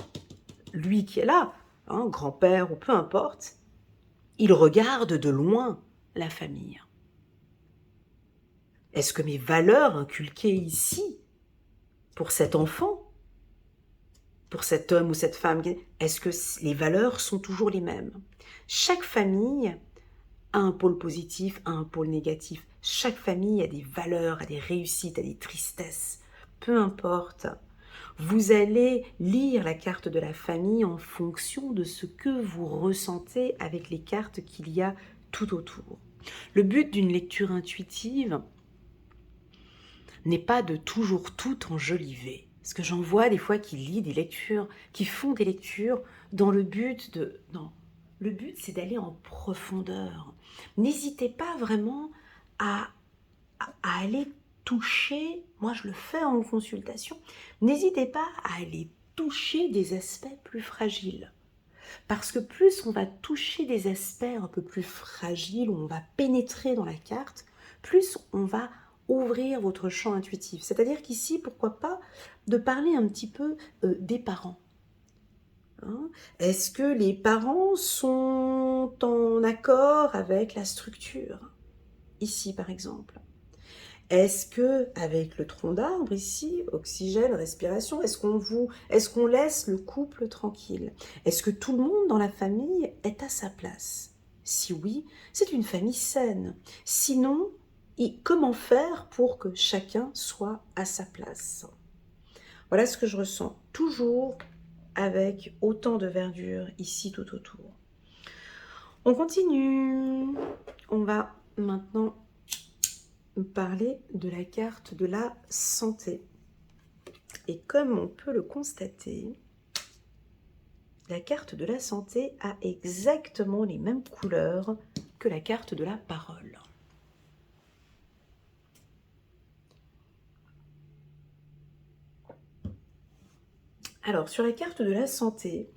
lui qui est là, hein, grand-père ou peu importe, il regarde de loin la famille. Est-ce que mes valeurs inculquées ici, pour cet enfant, pour cet homme ou cette femme, est-ce que les valeurs sont toujours les mêmes? Chaque famille a un pôle positif, a un pôle négatif. Chaque famille a des valeurs, a des réussites, a des tristesses. Peu importe. Vous allez lire la carte de la famille en fonction de ce que vous ressentez avec les cartes qu'il y a tout autour. Le but d'une lecture intuitive n'est pas de toujours tout enjoliver. Parce que j'en vois des fois qui lisent des lectures, qui font des lectures dans le but de... Non, le but c'est d'aller en profondeur. N'hésitez pas vraiment à aller toucher, moi je le fais en consultation, n'hésitez pas à aller toucher des aspects plus fragiles. Parce que plus on va toucher des aspects un peu plus fragiles, où on va pénétrer dans la carte, plus on va ouvrir votre champ intuitif. C'est-à-dire qu'ici, pourquoi pas, de parler un petit peu des parents. Hein? Est-ce que les parents sont en accord avec la structure? Ici, par exemple. Est-ce que, avec le tronc d'arbre ici, oxygène, respiration, est-ce qu'on laisse le couple tranquille? Est-ce que tout le monde dans la famille est à sa place? Si oui, c'est une famille saine. Sinon, comment faire pour que chacun soit à sa place? Voilà ce que je ressens, toujours avec autant de verdure ici tout autour. On continue. On va maintenant parler de la carte de la santé. Et comme on peut le constater, la carte de la santé a exactement les mêmes couleurs que la carte de la parole. Alors, sur la carte de la santé,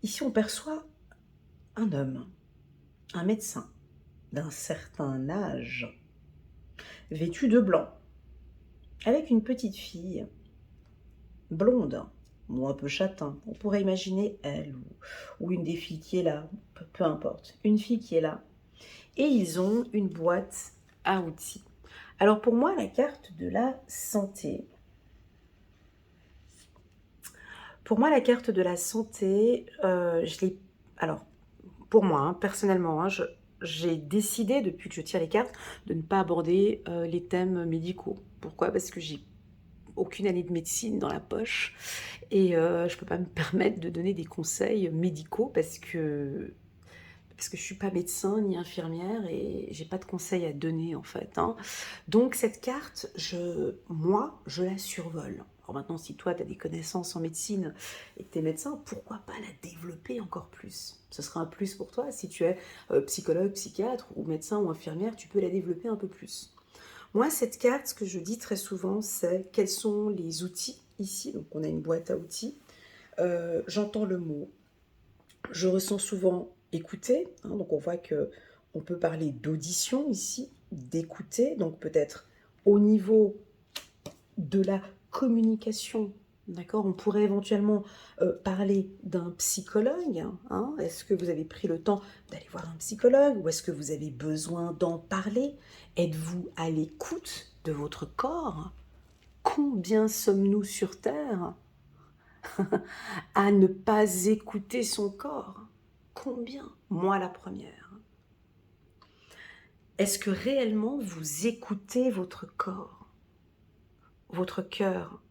ici on perçoit un homme, un médecin d'un certain âge, vêtu de blanc, avec une petite fille blonde ou un peu châtain. On pourrait imaginer elle ou une des filles qui est là, peu importe, une fille qui est là. Et ils ont une boîte à outils. Alors pour moi, la carte de la santé, je l'ai... Alors, pour moi, hein, personnellement, hein, j'ai décidé, depuis que je tire les cartes, de ne pas aborder les thèmes médicaux. Pourquoi? Parce que j'ai aucune année de médecine dans la poche et je ne peux pas me permettre de donner des conseils médicaux parce que je ne suis pas médecin ni infirmière et j'ai pas de conseils à donner en fait, hein. Donc cette carte, moi, je la survole. Alors maintenant, si toi, tu as des connaissances en médecine et que tu es médecin, pourquoi pas la développer encore plus? Ce sera un plus pour toi. Si tu es psychologue, psychiatre ou médecin ou infirmière, tu peux la développer un peu plus. Moi, cette carte, ce que je dis très souvent, c'est quels sont les outils ici. Donc on a une boîte à outils. J'entends le mot. Je ressens souvent écouter, hein, donc on voit que on peut parler d'audition ici, d'écouter, donc peut-être au niveau de la communication, d'accord. On pourrait éventuellement parler d'un psychologue, hein. Est-ce que vous avez pris le temps d'aller voir un psychologue ou est-ce que vous avez besoin d'en parler? Êtes-vous à l'écoute de votre corps? Combien sommes-nous sur Terre à ne pas écouter son corps? Combien? Moi la première. Est-ce que réellement vous écoutez votre corps, votre cœur?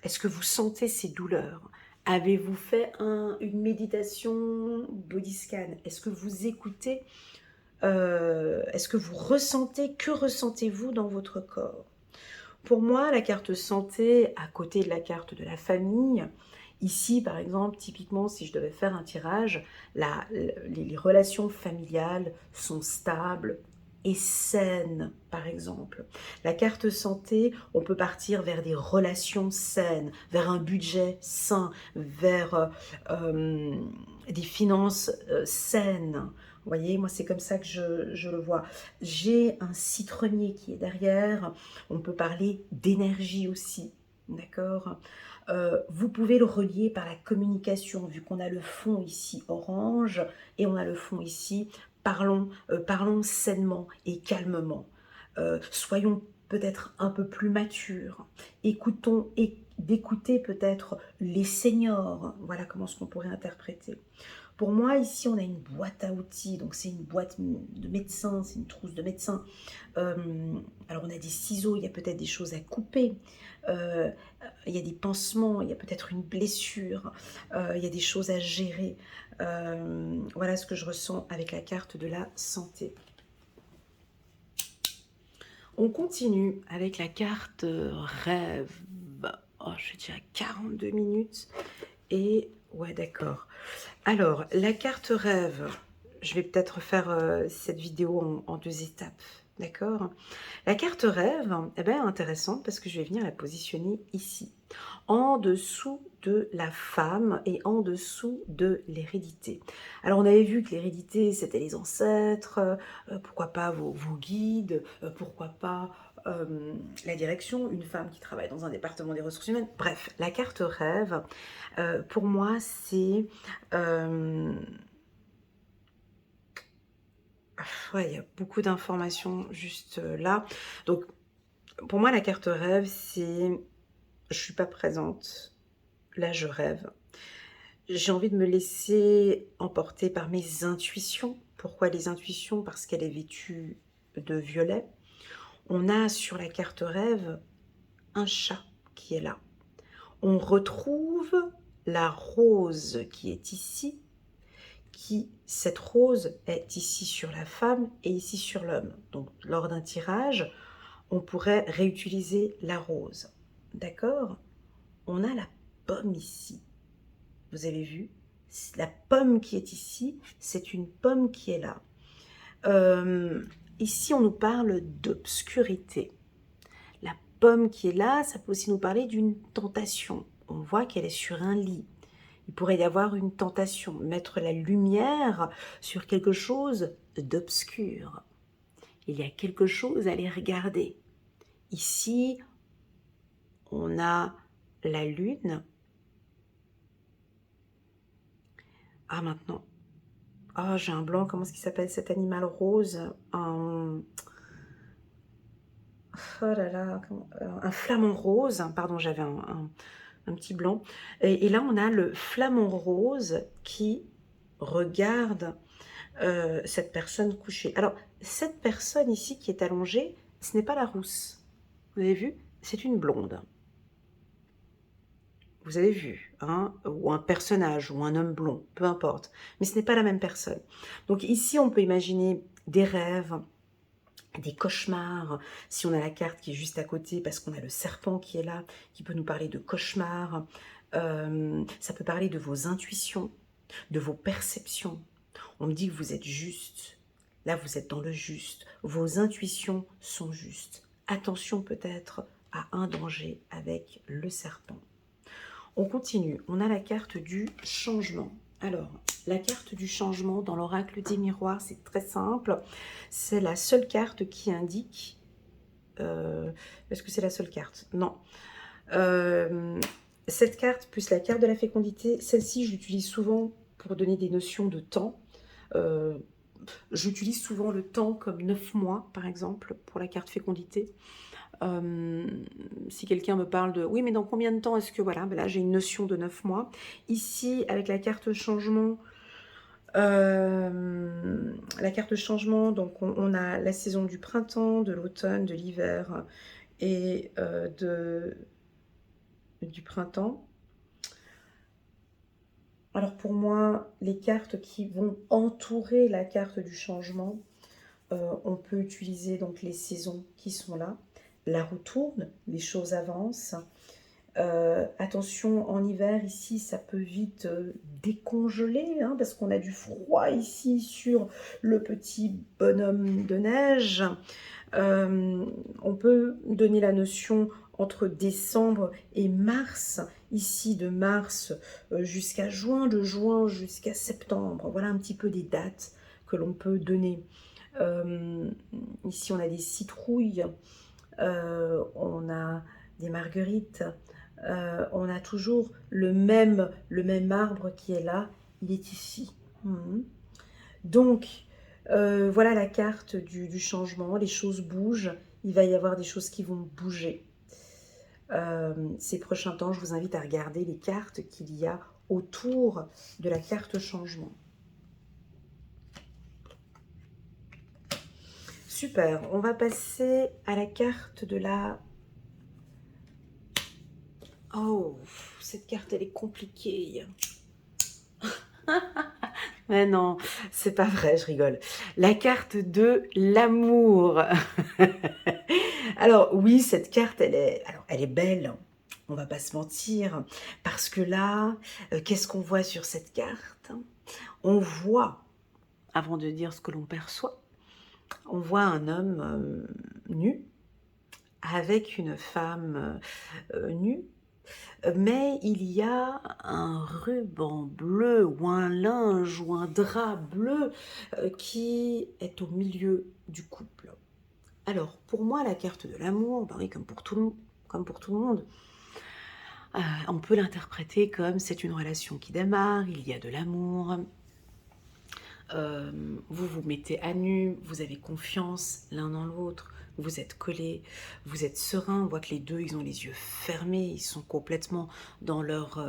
Est-ce que vous sentez ces douleurs? Avez-vous fait une méditation body scan? Est-ce que vous écoutez? Est-ce que vous ressentez? Que ressentez-vous dans votre corps? Pour moi, la carte santé, à côté de la carte de la famille, ici, par exemple, typiquement, si je devais faire un tirage, les relations familiales sont stables et saines, par exemple. La carte santé, on peut partir vers des relations saines, vers un budget sain, vers des finances saines. Vous voyez, moi, c'est comme ça que je le vois. J'ai un citronnier qui est derrière. On peut parler d'énergie aussi, d'accord. Vous pouvez le relier par la communication, vu qu'on a le fond ici orange et on a le fond ici. Parlons sainement et calmement. Soyons peut-être un peu plus matures. Écoutons et d'écouter peut-être les seniors. Voilà comment ce qu'on pourrait interpréter. Pour moi, ici, on a une boîte à outils. Donc, c'est une boîte de médecin, c'est une trousse de médecin. Alors, on a des ciseaux, il y a peut-être des choses à couper. Il y a des pansements, il y a peut-être une blessure. Il y a des choses à gérer. Voilà ce que je ressens avec la carte de la santé. On continue avec la carte rêve. Oh, je suis déjà à 42 minutes. Et ouais, d'accord. Alors, la carte rêve, je vais peut-être faire cette vidéo en deux étapes, d'accord? La carte rêve, eh ben, intéressante parce que je vais venir la positionner ici, en dessous de la femme et en dessous de l'hérédité. Alors, on avait vu que l'hérédité, c'était les ancêtres, pourquoi pas vos guides, pourquoi pas la direction, une femme qui travaille dans un département des ressources humaines. Bref, la carte rêve, pour moi, c'est... ouais, il y a beaucoup d'informations juste là. Donc, pour moi, la carte rêve, c'est... Je suis pas présente. Là, je rêve. J'ai envie de me laisser emporter par mes intuitions. Pourquoi les intuitions? Parce qu'elle est vêtue de violet. On a sur la carte rêve un chat qui est là. On retrouve la rose qui est ici, cette rose est ici sur la femme et ici sur l'homme. Donc, lors d'un tirage, on pourrait réutiliser la rose. D'accord? On a la pomme ici. Vous avez vu? La pomme qui est ici, c'est une pomme qui est là. Ici, on nous parle d'obscurité. La pomme qui est là, ça peut aussi nous parler d'une tentation. On voit qu'elle est sur un lit. Il pourrait y avoir une tentation, mettre la lumière sur quelque chose d'obscur. Il y a quelque chose à aller regarder. Ici, on a la lune. Ah, maintenant. Ah, j'ai un blanc. Comment est-ce qu'il s'appelle cet animal rose? Oh là là, un flamant rose. Pardon, j'avais un petit blanc. Et là, on a le flamant rose qui regarde cette personne couchée. Alors, cette personne ici qui est allongée, ce n'est pas la rousse. Vous avez vu? C'est une blonde. Vous avez vu, hein? Ou un personnage, ou un homme blond, peu importe. Mais ce n'est pas la même personne. Donc ici, on peut imaginer des rêves, des cauchemars. Si on a la carte qui est juste à côté, parce qu'on a le serpent qui est là, qui peut nous parler de cauchemars. Ça peut parler de vos intuitions, de vos perceptions. On me dit que vous êtes juste. Là, vous êtes dans le juste. Vos intuitions sont justes. Attention peut-être à un danger avec le serpent. On continue. On a la carte du changement. Alors, la carte du changement dans l'oracle des miroirs, c'est très simple. C'est la seule carte qui indique... Est-ce que c'est la seule carte? Non. Cette carte, plus la carte de la fécondité, celle-ci, je l'utilise souvent pour donner des notions de temps. J'utilise souvent le temps comme 9 mois, par exemple, pour la carte fécondité. Si quelqu'un me parle de oui mais dans combien de temps est-ce que voilà, ben là j'ai une notion de 9 mois. Ici avec la carte changement, donc on a la saison du printemps, de l'automne, de l'hiver et du printemps. Alors pour moi, les cartes qui vont entourer la carte du changement, on peut utiliser donc les saisons qui sont là. La roue tourne, les choses avancent. Attention, en hiver, ici, ça peut vite décongeler, hein, parce qu'on a du froid ici sur le petit bonhomme de neige. On peut donner la notion entre décembre et mars, ici de mars jusqu'à juin, de juin jusqu'à septembre. Voilà un petit peu des dates que l'on peut donner. Ici, on a des citrouilles, on a des marguerites, on a toujours le même arbre qui est là, il est ici. Donc, voilà la carte du changement, les choses bougent, il va y avoir des choses qui vont bouger. Ces prochains temps, je vous invite à regarder les cartes qu'il y a autour de la carte changement. Super, on va passer à la carte de la... Oh, cette carte, elle est compliquée. Mais non, c'est pas vrai, je rigole. La carte de l'amour. Alors oui, cette carte, elle est belle. On va pas se mentir. Parce que là, qu'est-ce qu'on voit sur cette carte? On voit, avant de dire ce que l'on perçoit, on voit un homme nu avec une femme nue. Mais il y a un ruban bleu ou un linge ou un drap bleu qui est au milieu du couple. Alors, pour moi, la carte de l'amour, bah oui, comme pour tout le monde, on peut l'interpréter comme c'est une relation qui démarre, il y a de l'amour, vous vous mettez à nu, vous avez confiance l'un dans l'autre, vous êtes collés, vous êtes sereins, on voit que les deux, ils ont les yeux fermés, ils sont complètement dans leur,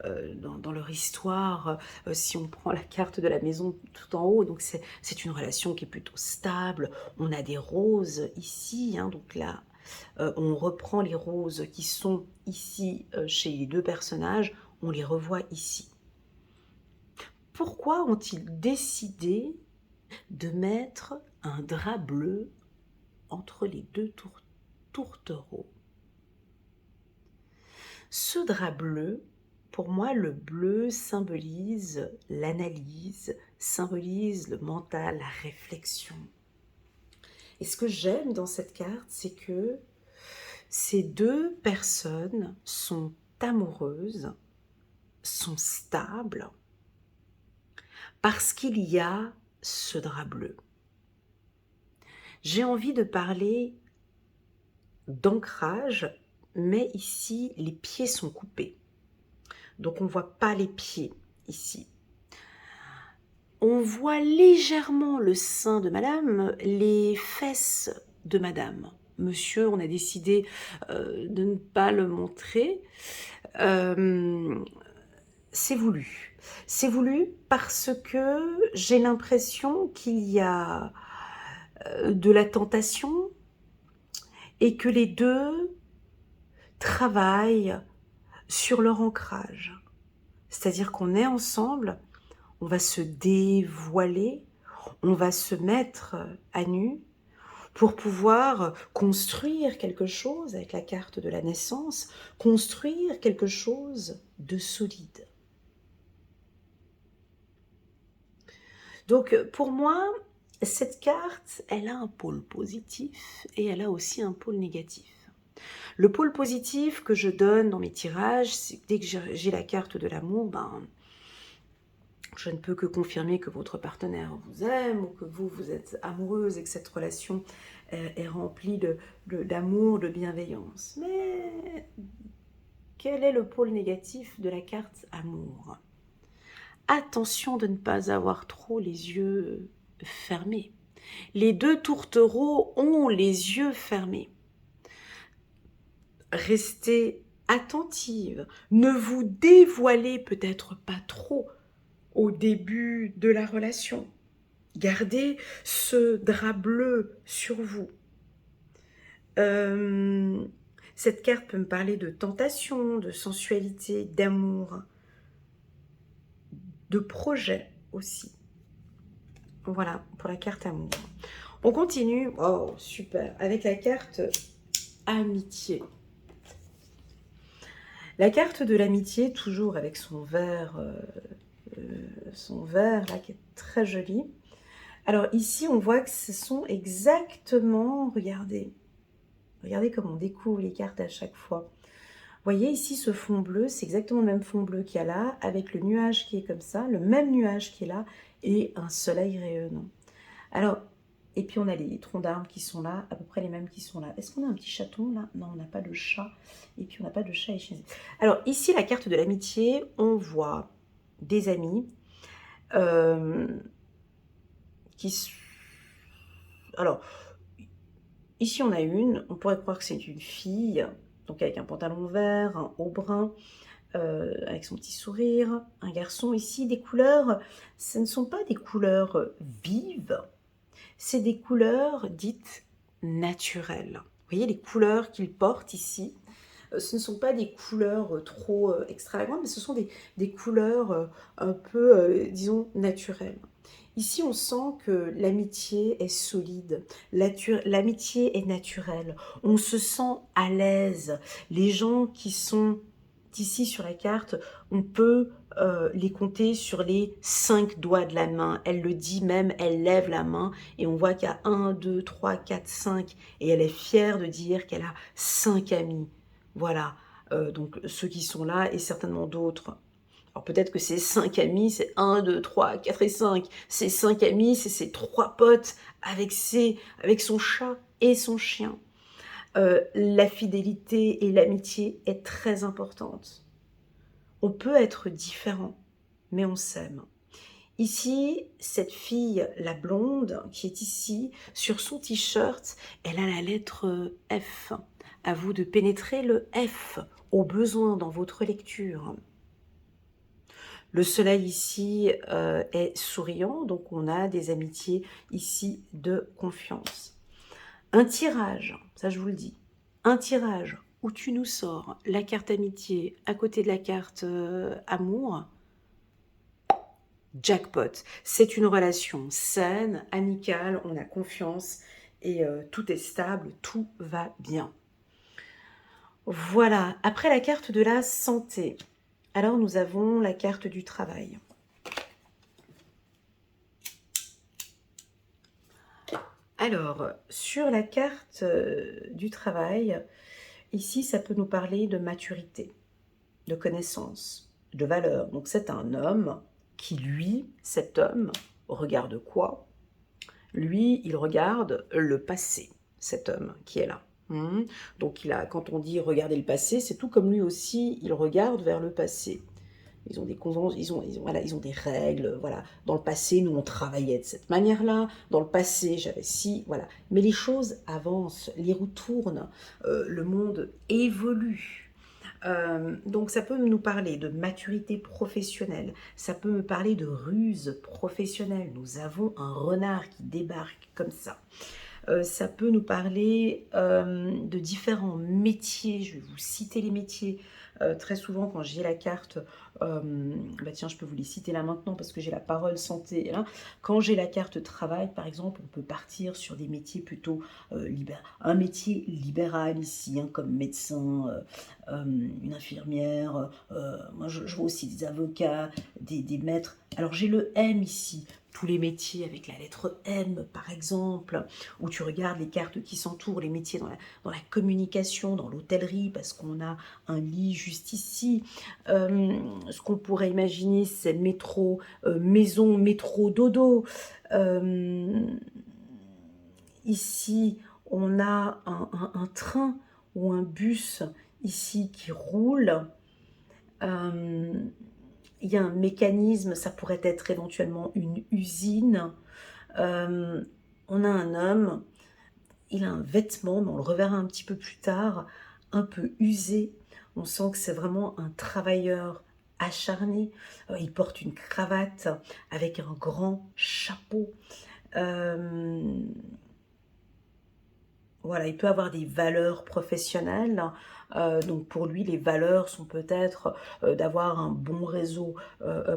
dans leur histoire. Si on prend la carte de la maison tout en haut, donc c'est une relation qui est plutôt stable. On a des roses ici, hein, donc là, on reprend les roses qui sont ici chez les deux personnages, on les revoit ici. Pourquoi ont-ils décidé de mettre un drap bleu entre les deux tourtereaux? Ce drap bleu, pour moi, le bleu symbolise l'analyse, symbolise le mental, la réflexion. Et ce que j'aime dans cette carte, c'est que ces deux personnes sont amoureuses, sont stables, parce qu'il y a ce drap bleu. J'ai envie de parler d'ancrage, mais ici, les pieds sont coupés. Donc, on ne voit pas les pieds ici. On voit légèrement le sein de madame, les fesses de madame. Monsieur, on a décidé de ne pas le montrer. C'est voulu. C'est voulu parce que j'ai l'impression qu'il y a de la tentation et que les deux travaillent sur leur ancrage. C'est-à-dire qu'on est ensemble, on va se dévoiler, on va se mettre à nu pour pouvoir construire quelque chose avec la carte de la naissance, construire quelque chose de solide. Donc pour moi, cette carte, elle a un pôle positif et elle a aussi un pôle négatif. Le pôle positif que je donne dans mes tirages, c'est que dès que j'ai la carte de l'amour, je ne peux que confirmer que votre partenaire vous aime ou que vous êtes amoureuse et que cette relation est remplie d'amour, de bienveillance. Mais quel est le pôle négatif de la carte amour? Attention de ne pas avoir trop les yeux fermés. Les deux tourtereaux ont les yeux fermés. Restez attentive. Ne vous dévoilez peut-être pas trop au début de la relation. Gardez ce drap bleu sur vous. Cette carte peut me parler de tentation, de sensualité, d'amour, de projet aussi. Voilà, pour la carte amour. On continue, oh super, avec la carte amitié. La carte de l'amitié, toujours avec son vert là, qui est très joli. Alors ici, on voit que ce sont exactement, regardez comme on découvre les cartes à chaque fois. Vous voyez ici ce fond bleu, c'est exactement le même fond bleu qu'il y a là, avec le nuage qui est comme ça, le même nuage qui est là, et un soleil rayonnant. Alors, et puis on a les troncs d'arbres qui sont là, à peu près les mêmes qui sont là. Est-ce qu'on a un petit chaton là? Non, on n'a pas de chat, et puis on n'a pas de chat échiné. Alors ici, la carte de l'amitié, on voit des amis alors, ici on a une, on pourrait croire que c'est une fille, donc avec un pantalon vert, un haut brun, avec son petit sourire, un garçon ici, des couleurs, ce ne sont pas des couleurs vives, c'est des couleurs dites naturelles. Vous voyez les couleurs qu'il porte ici, ce ne sont pas des couleurs trop extravagantes, mais ce sont des couleurs un peu, disons, naturelles. Ici, on sent que l'amitié est solide, l'amitié est naturelle, on se sent à l'aise. Les gens qui sont ici sur la carte, on peut les compter sur les 5 doigts de la main. Elle le dit même, elle lève la main et on voit qu'il y a 1, 2, 3, 4, 5 et elle est fière de dire qu'elle a 5 amis. Voilà, donc ceux qui sont là et certainement d'autres. Alors peut-être que ces 5 amis, c'est 1, 2, 3, 4 et 5. Ces 5 amis, c'est ses 3 potes avec son chat et son chien. La fidélité et l'amitié est très importante. On peut être différent, mais on s'aime. Ici, cette fille, la blonde, qui est ici, sur son t-shirt, elle a la lettre F. À vous de pénétrer le F, au besoin dans votre lecture. Le soleil ici est souriant, donc on a des amitiés ici de confiance. Un tirage, ça je vous le dis, un tirage où tu nous sors la carte amitié à côté de la carte amour, jackpot. C'est une relation saine, amicale, on a confiance et tout est stable, tout va bien. Voilà, après la carte de la santé. Alors, nous avons la carte du travail. Alors, sur la carte du travail, ici, ça peut nous parler de maturité, de connaissance, de valeur. Donc, c'est un homme qui, lui, cet homme, regarde quoi? Lui, il regarde le passé, cet homme qui est là. Donc, quand on dit regarder le passé, c'est tout comme lui aussi, il regarde vers le passé. Ils ont des conventions, voilà, ils ont des règles, voilà. Dans le passé, nous, on travaillait de cette manière-là. Dans le passé, j'avais ci, voilà. Mais les choses avancent, les roues tournent, le monde évolue. Donc ça peut nous parler de maturité professionnelle, ça peut me parler de ruse professionnelle. Nous avons un renard qui débarque comme ça. Ça peut nous parler de différents métiers. Je vais vous citer les métiers. Très souvent, quand j'ai la carte, bah tiens, je peux vous les citer là maintenant parce que j'ai la parole santé. Là. Quand j'ai la carte travail, par exemple, on peut partir sur des métiers plutôt un métier libéral ici, hein, comme médecin, une infirmière. Moi, je vois aussi des avocats, des maîtres. Alors, j'ai le M ici. Tous les métiers avec la lettre M, par exemple, où tu regardes les cartes qui s'entourent, les métiers dans la communication, dans l'hôtellerie, parce qu'on a un lit juste ici. Ce qu'on pourrait imaginer, c'est métro, maison, métro, dodo. Ici, on a un train ou un bus ici qui roule. Il y a un mécanisme, ça pourrait être éventuellement une usine. On a un homme, il a un vêtement, mais on le reverra un petit peu plus tard, un peu usé. On sent que c'est vraiment un travailleur acharné. Il porte une cravate avec un grand chapeau. Voilà, il peut avoir des valeurs professionnelles. Donc pour lui, les valeurs sont peut-être d'avoir un bon réseau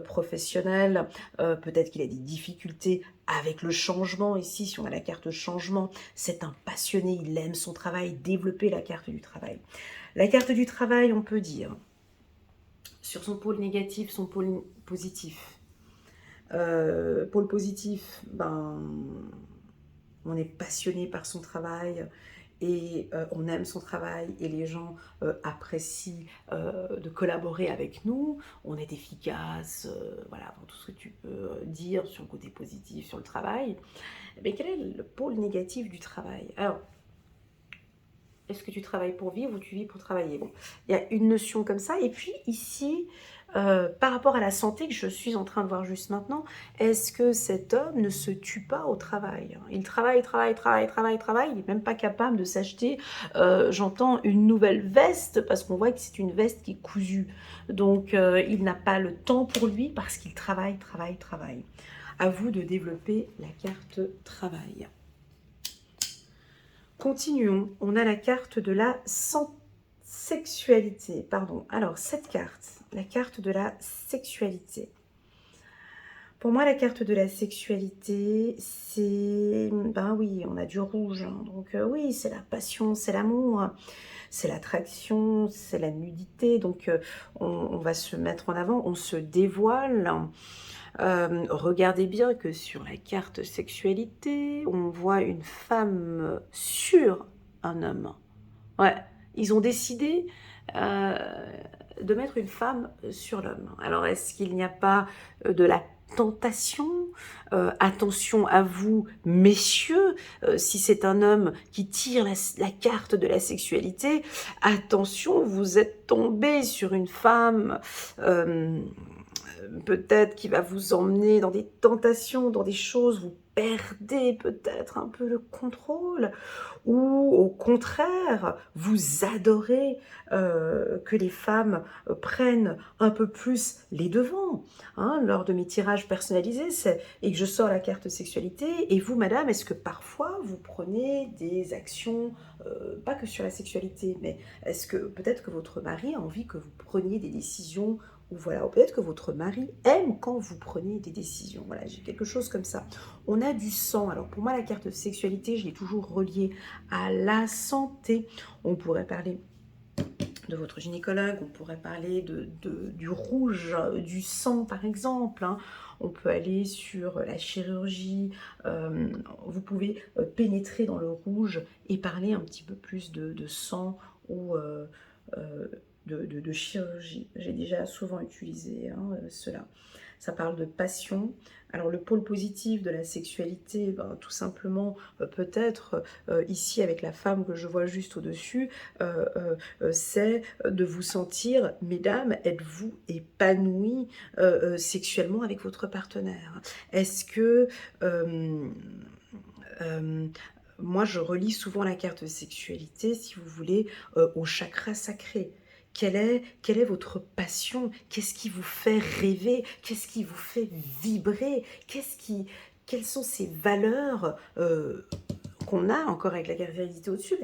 professionnel. Peut-être qu'il a des difficultés avec le changement. Ici, si on a la carte changement, c'est un passionné, il aime son travail, développer la carte du travail. La carte du travail, on peut dire, sur son pôle négatif, son pôle positif. Pôle positif, ben, on est passionné par son travail et on aime son travail et les gens apprécient de collaborer avec nous. On est efficace, voilà, tout ce que tu peux dire sur le côté positif, sur le travail. Mais quel est le pôle négatif du travail? Alors, est-ce que tu travailles pour vivre ou tu vis pour travailler? Bon, il y a une notion comme ça. Et puis ici, par rapport à la santé que je suis en train de voir juste maintenant, est-ce que cet homme ne se tue pas au travail? Il travaille, travaille, travaille, travaille, travaille. Il n'est même pas capable de s'acheter, j'entends, une nouvelle veste parce qu'on voit que c'est une veste qui est cousue. Donc, il n'a pas le temps pour lui parce qu'il travaille, travaille, travaille. À vous de développer la carte travail. Continuons, on a la carte de la sexualité. Pardon. Alors, cette carte, la carte de la sexualité. Pour moi, la carte de la sexualité, c'est... Ben oui, on a du rouge. Hein. Donc oui, c'est la passion, c'est l'amour, c'est l'attraction, c'est la nudité. Donc on va se mettre en avant, on se dévoile. Regardez bien que sur la carte sexualité, on voit une femme sur un homme. Ouais, ils ont décidé de mettre une femme sur l'homme. Alors, est-ce qu'il n'y a pas de la tentation? Attention à vous, messieurs, si c'est un homme qui tire la carte de la sexualité, attention, vous êtes tombé sur une femme... peut-être qui va vous emmener dans des tentations, dans des choses, vous perdez peut-être un peu le contrôle, ou au contraire, vous adorez que les femmes prennent un peu plus les devants. Hein, lors de mes tirages personnalisés, et que je sors la carte sexualité, et vous, madame, est-ce que parfois vous prenez des actions, pas que sur la sexualité, mais est-ce que peut-être que votre mari a envie que vous preniez des décisions ou voilà, ou peut-être que votre mari aime quand vous prenez des décisions. Voilà, j'ai quelque chose comme ça. On a du sang. Alors pour moi, la carte de sexualité, je l'ai toujours reliée à la santé. On pourrait parler de votre gynécologue, on pourrait parler du rouge, du sang par exemple, hein. On peut aller sur la chirurgie, vous pouvez pénétrer dans le rouge et parler un petit peu plus de sang ou de chirurgie. J'ai déjà souvent utilisé cela. Ça parle de passion. Alors le pôle positif de la sexualité, ben, tout simplement, peut-être ici avec la femme que je vois juste au-dessus, c'est de vous sentir, mesdames, êtes-vous épanouies sexuellement avec votre partenaire? Est-ce que... euh, moi, je relie souvent la carte de sexualité, si vous voulez, au chakra sacré. Quelle est votre passion? Qu'est-ce qui vous fait rêver? Qu'est-ce qui vous fait vibrer? Quelles sont ces valeurs qu'on a encore avec la carte de sexualité au-dessus?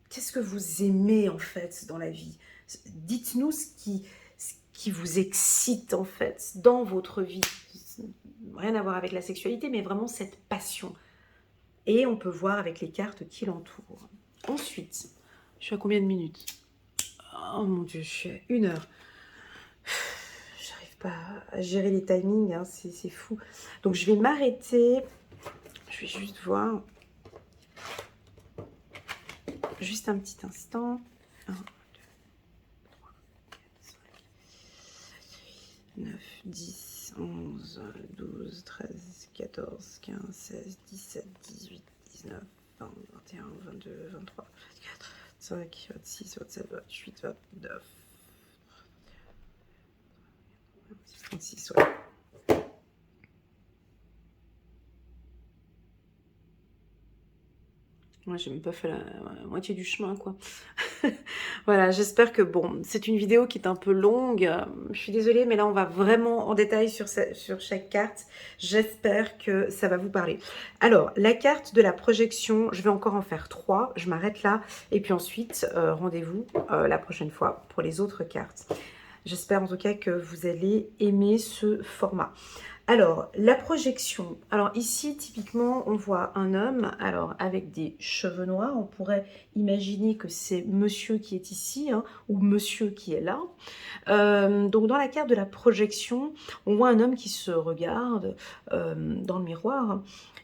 Qu'est-ce que vous aimez en fait dans la vie? Dites-nous ce qui vous excite en fait dans votre vie. Rien à voir avec la sexualité, mais vraiment cette passion. Et on peut voir avec les cartes qui l'entourent. Ensuite, je suis à combien de minutes? Oh mon Dieu, je suis à 1 heure. J'arrive pas à gérer les timings, hein, c'est fou. Donc je vais m'arrêter. Je vais juste voir. Juste un petit instant. 1, 2, 3, 4, 5, 9, 10, 11, 12, 13, 14, 15, 16, 17, 18, 19, 20, 21, 22, 23, 24, 25, 26, 27, 28, 29, 36, ouais. Moi, j'ai même pas fait la moitié du chemin, quoi. Voilà, j'espère que, bon, c'est une vidéo qui est un peu longue. Je suis désolée, mais là, on va vraiment en détail sur chaque carte. J'espère que ça va vous parler. Alors, la carte de la projection, je vais encore en faire 3. Je m'arrête là. Et puis ensuite, rendez-vous la prochaine fois pour les autres cartes. J'espère en tout cas que vous allez aimer ce format. Alors, la projection. Alors ici, typiquement, on voit un homme, alors avec des cheveux noirs. On pourrait imaginer que c'est monsieur qui est ici, hein, ou monsieur qui est là. Donc dans la carte de la projection, on voit un homme qui se regarde dans le miroir.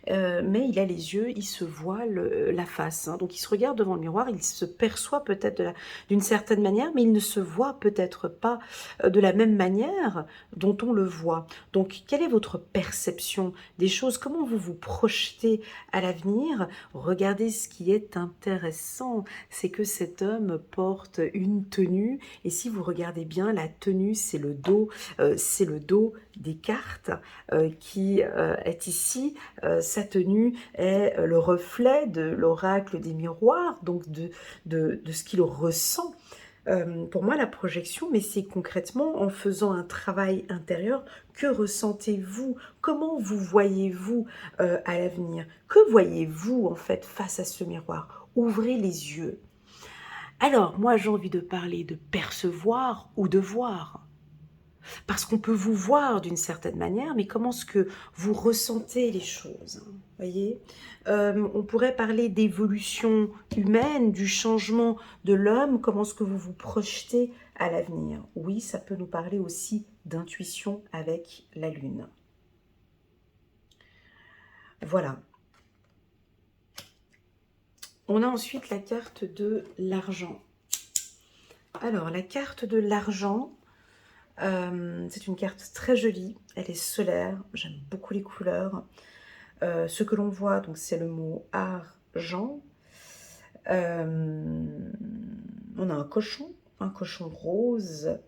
Mais il a les yeux, il se voit la face. Hein. Donc il se regarde devant le miroir, il se perçoit peut-être d'une certaine manière, mais il ne se voit peut-être pas de la même manière dont on le voit. Donc quelle est votre perception des choses? Comment vous vous projetez à l'avenir? Regardez, ce qui est intéressant, c'est que cet homme porte une tenue, et si vous regardez bien, la tenue, c'est le dos des cartes qui est ici. Sa tenue est le reflet de l'oracle des miroirs, donc de ce qu'il ressent. Pour moi, la projection, mais c'est concrètement en faisant un travail intérieur. Que ressentez-vous? Comment vous voyez-vous à l'avenir? Que voyez-vous en fait face à ce miroir? Ouvrez les yeux. Alors, moi, j'ai envie de parler de percevoir ou de voir. Parce qu'on peut vous voir d'une certaine manière, mais comment est-ce que vous ressentez les choses, hein, voyez? On pourrait parler d'évolution humaine, du changement de l'homme, comment est-ce que vous vous projetez à l'avenir? Oui, ça peut nous parler aussi d'intuition avec la lune. Voilà. On a ensuite la carte de l'argent. Alors, la carte de l'argent, c'est une carte très jolie, elle est solaire, j'aime beaucoup les couleurs. Ce que l'on voit, donc c'est le mot argent. On a un cochon rose.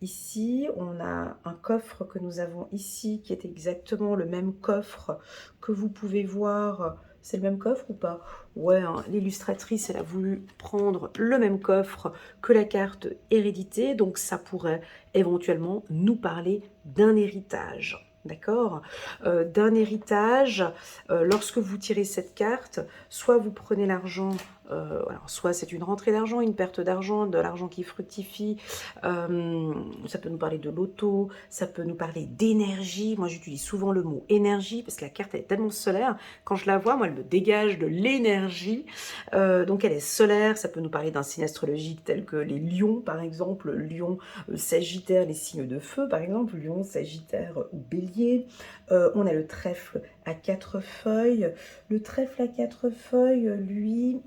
Ici, on a un coffre que nous avons ici, qui est exactement le même coffre que vous pouvez voir. C'est le même coffre ou pas? Ouais, hein, l'illustratrice, elle a voulu prendre le même coffre que la carte hérédité, donc ça pourrait éventuellement nous parler d'un héritage. D'accord, d'un héritage. Lorsque vous tirez cette carte, soit vous prenez l'argent Alors, soit c'est une rentrée d'argent, une perte d'argent, de l'argent qui fructifie, ça peut nous parler de loto, ça peut nous parler d'énergie. Moi, j'utilise souvent le mot énergie parce que la carte elle est tellement solaire. Quand je la vois, moi, elle me dégage de l'énergie. Donc, elle est solaire. Ça peut nous parler d'un signe astrologique tel que les lions, par exemple, lion, sagittaire, les signes de feu, par exemple, lion, sagittaire ou bélier. On a le trèfle à 4 feuilles. Le trèfle à 4 feuilles, lui...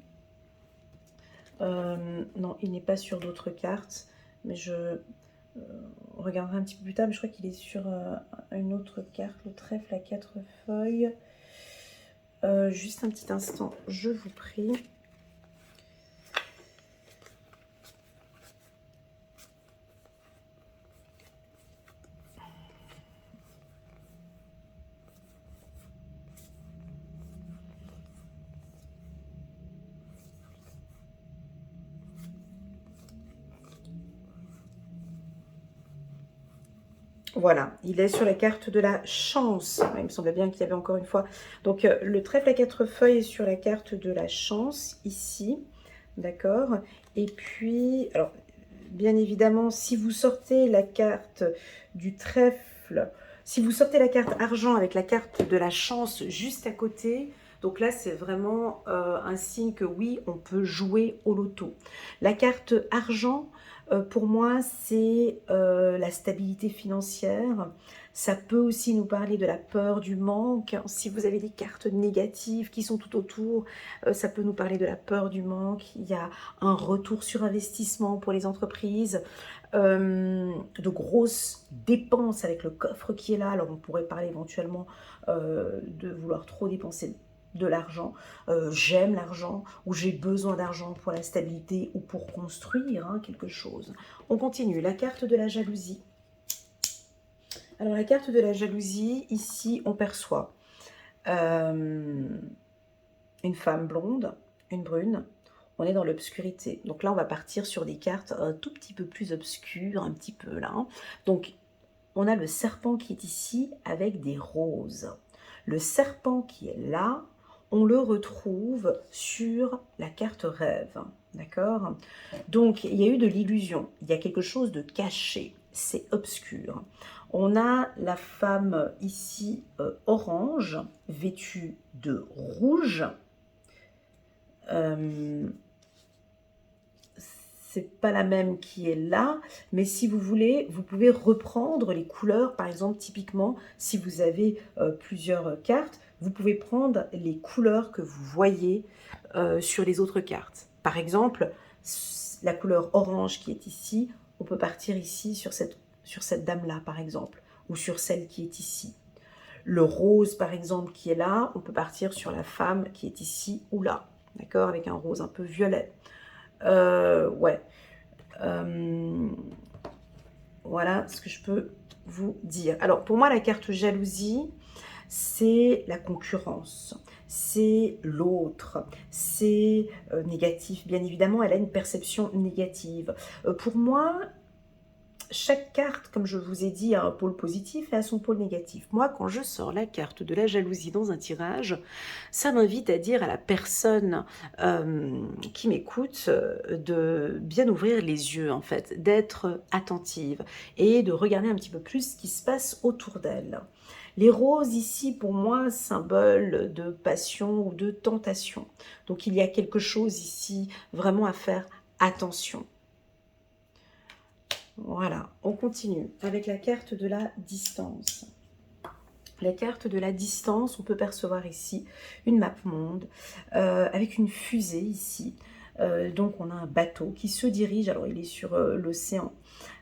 non, il n'est pas sur d'autres cartes, mais je regarderai un petit peu plus tard, mais je crois qu'il est sur une autre carte, le trèfle à 4 feuilles. Juste un petit instant, je vous prie. Voilà, il est sur la carte de la chance. Il me semblait bien qu'il y avait encore une fois. Donc, le trèfle à 4 feuilles est sur la carte de la chance, ici. D'accord. Et puis, alors, bien évidemment, si vous sortez la carte du trèfle, si vous sortez la carte argent avec la carte de la chance juste à côté, donc là, c'est vraiment un signe que oui, on peut jouer au loto. La carte argent, pour moi, c'est la stabilité financière. Ça peut aussi nous parler de la peur du manque. Si vous avez des cartes négatives qui sont tout autour, ça peut nous parler de la peur du manque. Il y a un retour sur investissement pour les entreprises, de grosses dépenses avec le coffre qui est là. Alors on pourrait parler éventuellement de vouloir trop dépenser de l'argent, j'aime l'argent ou j'ai besoin d'argent pour la stabilité ou pour construire quelque chose. On continue, la carte de la jalousie. Alors la carte de la jalousie, ici on perçoit une femme blonde, une brune, on est dans l'obscurité. Donc là on va partir sur des cartes un tout petit peu plus obscures, un petit peu là. Donc on a le serpent qui est ici avec des roses. Le serpent qui est là, on le retrouve sur la carte rêve, d'accord? Donc, il y a eu de l'illusion, il y a quelque chose de caché, c'est obscur. On a la femme ici orange, vêtue de rouge. C'est pas la même qui est là, mais si vous voulez, vous pouvez reprendre les couleurs. Par exemple, typiquement, si vous avez plusieurs cartes, vous pouvez prendre les couleurs que vous voyez sur les autres cartes. Par exemple, la couleur orange qui est ici, on peut partir ici sur cette dame-là, par exemple, ou sur celle qui est ici. Le rose, par exemple, qui est là, on peut partir sur la femme qui est ici ou là, d'accord, avec un rose un peu violet. Ouais. Voilà ce que je peux vous dire. Alors, pour moi, la carte jalousie, c'est la concurrence, c'est l'autre, c'est négatif. Bien évidemment, elle a une perception négative. Pour moi, chaque carte, comme je vous ai dit, a un pôle positif et a son pôle négatif. Moi, quand je sors la carte de la jalousie dans un tirage, ça m'invite à dire à la personne qui m'écoute de bien ouvrir les yeux, en fait, d'être attentive et de regarder un petit peu plus ce qui se passe autour d'elle. Les roses ici, pour moi, symbole de passion ou de tentation. Donc, il y a quelque chose ici vraiment à faire attention. Voilà, on continue avec la carte de la distance. La carte de la distance, on peut percevoir ici une map monde avec une fusée ici. Donc on a un bateau qui se dirige, alors il est sur l'océan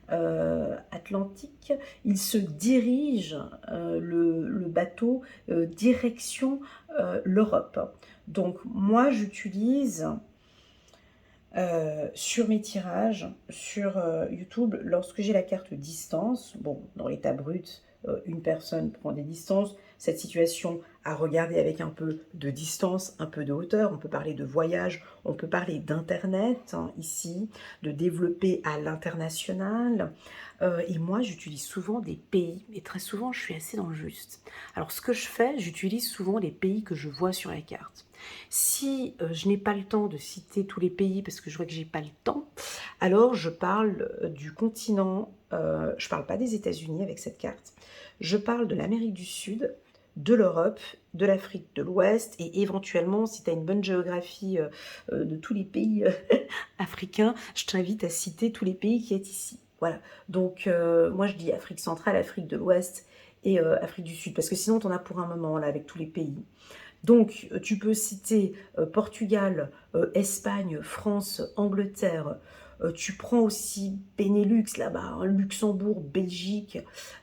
Atlantique, il se dirige, le bateau, direction l'Europe. Donc moi j'utilise... sur mes tirages, sur YouTube, lorsque j'ai la carte distance, bon, dans l'état brut, une personne prend des distances, cette situation à regarder avec un peu de distance, un peu de hauteur. On peut parler de voyage, on peut parler d'internet hein, ici, de développer à l'international. Et moi, j'utilise souvent des pays, et très souvent, je suis assez dans le juste. Alors, ce que je fais, j'utilise souvent les pays que je vois sur la carte. Si je n'ai pas le temps de citer tous les pays, parce que je vois que j'ai pas le temps, alors je parle du continent, je parle pas des États-Unis avec cette carte, je parle de l'Amérique du Sud, de l'Europe, de l'Afrique de l'Ouest, et éventuellement, si tu as une bonne géographie de tous les pays africains, je t'invite à citer tous les pays qui est ici. Voilà, donc moi je dis Afrique centrale, Afrique de l'Ouest et Afrique du Sud, parce que sinon tu en as pour un moment là avec tous les pays. Donc tu peux citer Portugal, Espagne, France, Angleterre, tu prends aussi Benelux là-bas, hein, Luxembourg, Belgique,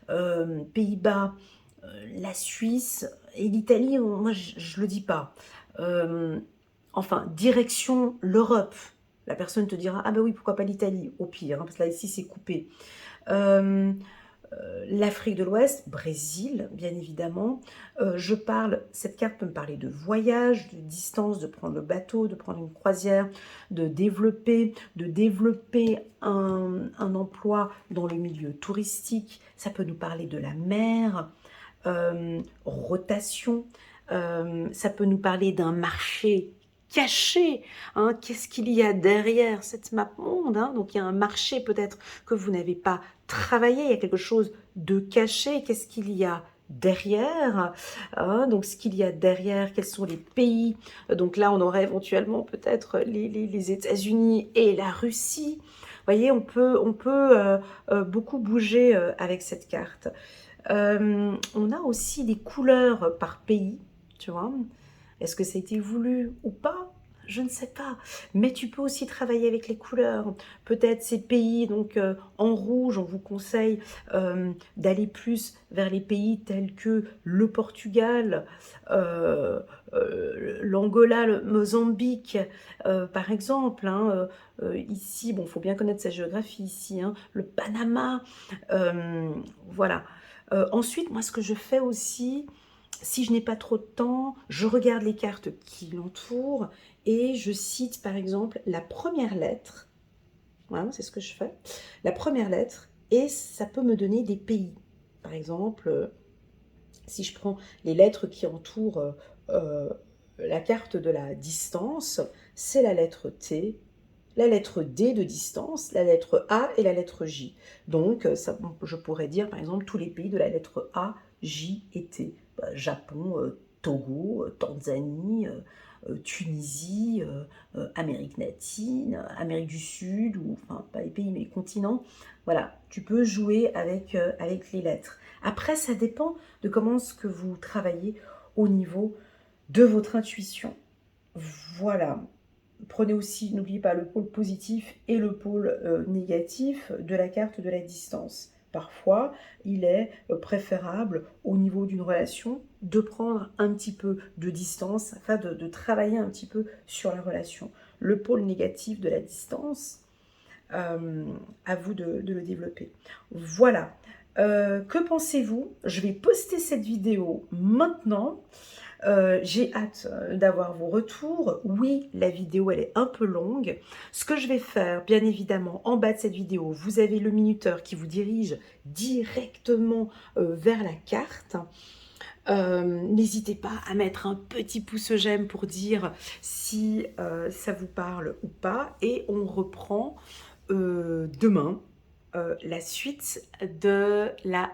Pays-Bas, la Suisse et l'Italie, moi je le dis pas. Enfin, direction l'Europe. La personne te dira, ah ben oui, pourquoi pas l'Italie, au pire, hein, parce que là ici c'est coupé. L'Afrique de l'Ouest, Brésil, bien évidemment. Cette carte peut me parler de voyage, de distance, de prendre le bateau, de prendre une croisière, de développer un emploi dans le milieu touristique. Ça peut nous parler de la mer, rotation. Ça peut nous parler d'un marché caché, hein, qu'est-ce qu'il y a derrière cette map monde, hein, donc il y a un marché peut-être que vous n'avez pas travaillé, il y a quelque chose de caché, qu'est-ce qu'il y a derrière, hein, donc ce qu'il y a derrière, quels sont les pays, donc là on aurait éventuellement peut-être les États-Unis et la Russie, vous voyez, on peut beaucoup bouger avec cette carte. On a aussi des couleurs par pays, tu vois. Est-ce que ça a été voulu ou pas? Je ne sais pas. Mais tu peux aussi travailler avec les couleurs. Peut-être ces pays, donc en rouge, on vous conseille d'aller plus vers les pays tels que le Portugal, l'Angola, le Mozambique, par exemple. Hein, ici, bon, il faut bien connaître sa géographie ici, hein, le Panama. Voilà. Ensuite, moi, ce que je fais aussi, si je n'ai pas trop de temps, je regarde les cartes qui l'entourent et je cite par exemple la première lettre. Voilà, c'est ce que je fais. La première lettre, et ça peut me donner des pays. Par exemple, si je prends les lettres qui entourent la carte de la distance, c'est la lettre T, la lettre D de distance, la lettre A et la lettre J. Donc, je pourrais dire par exemple tous les pays de la lettre A, J et T. Japon, Togo, Tanzanie, Tunisie, Amérique latine, Amérique du Sud, ou enfin pas les pays mais les continents. Voilà, tu peux jouer avec les lettres. Après, ça dépend de comment ce que vous travaillez au niveau de votre intuition. Voilà. Prenez aussi, n'oubliez pas, le pôle positif et le pôle négatif de la carte de la distance. Parfois, il est préférable au niveau d'une relation de prendre un petit peu de distance afin de travailler un petit peu sur la relation. Le pôle négatif de la distance, à vous de le développer. Voilà. Que pensez-vous? Je vais poster cette vidéo maintenant. J'ai hâte d'avoir vos retours. Oui, la vidéo, elle est un peu longue. Ce que je vais faire, bien évidemment, en bas de cette vidéo, vous avez le minuteur qui vous dirige directement vers la carte. N'hésitez pas à mettre un petit pouce j'aime pour dire si ça vous parle ou pas. Et on reprend demain la suite de la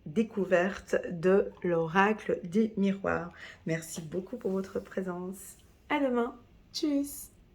découverte de l'oracle des miroirs. Merci beaucoup pour votre présence. À demain. Tchuss.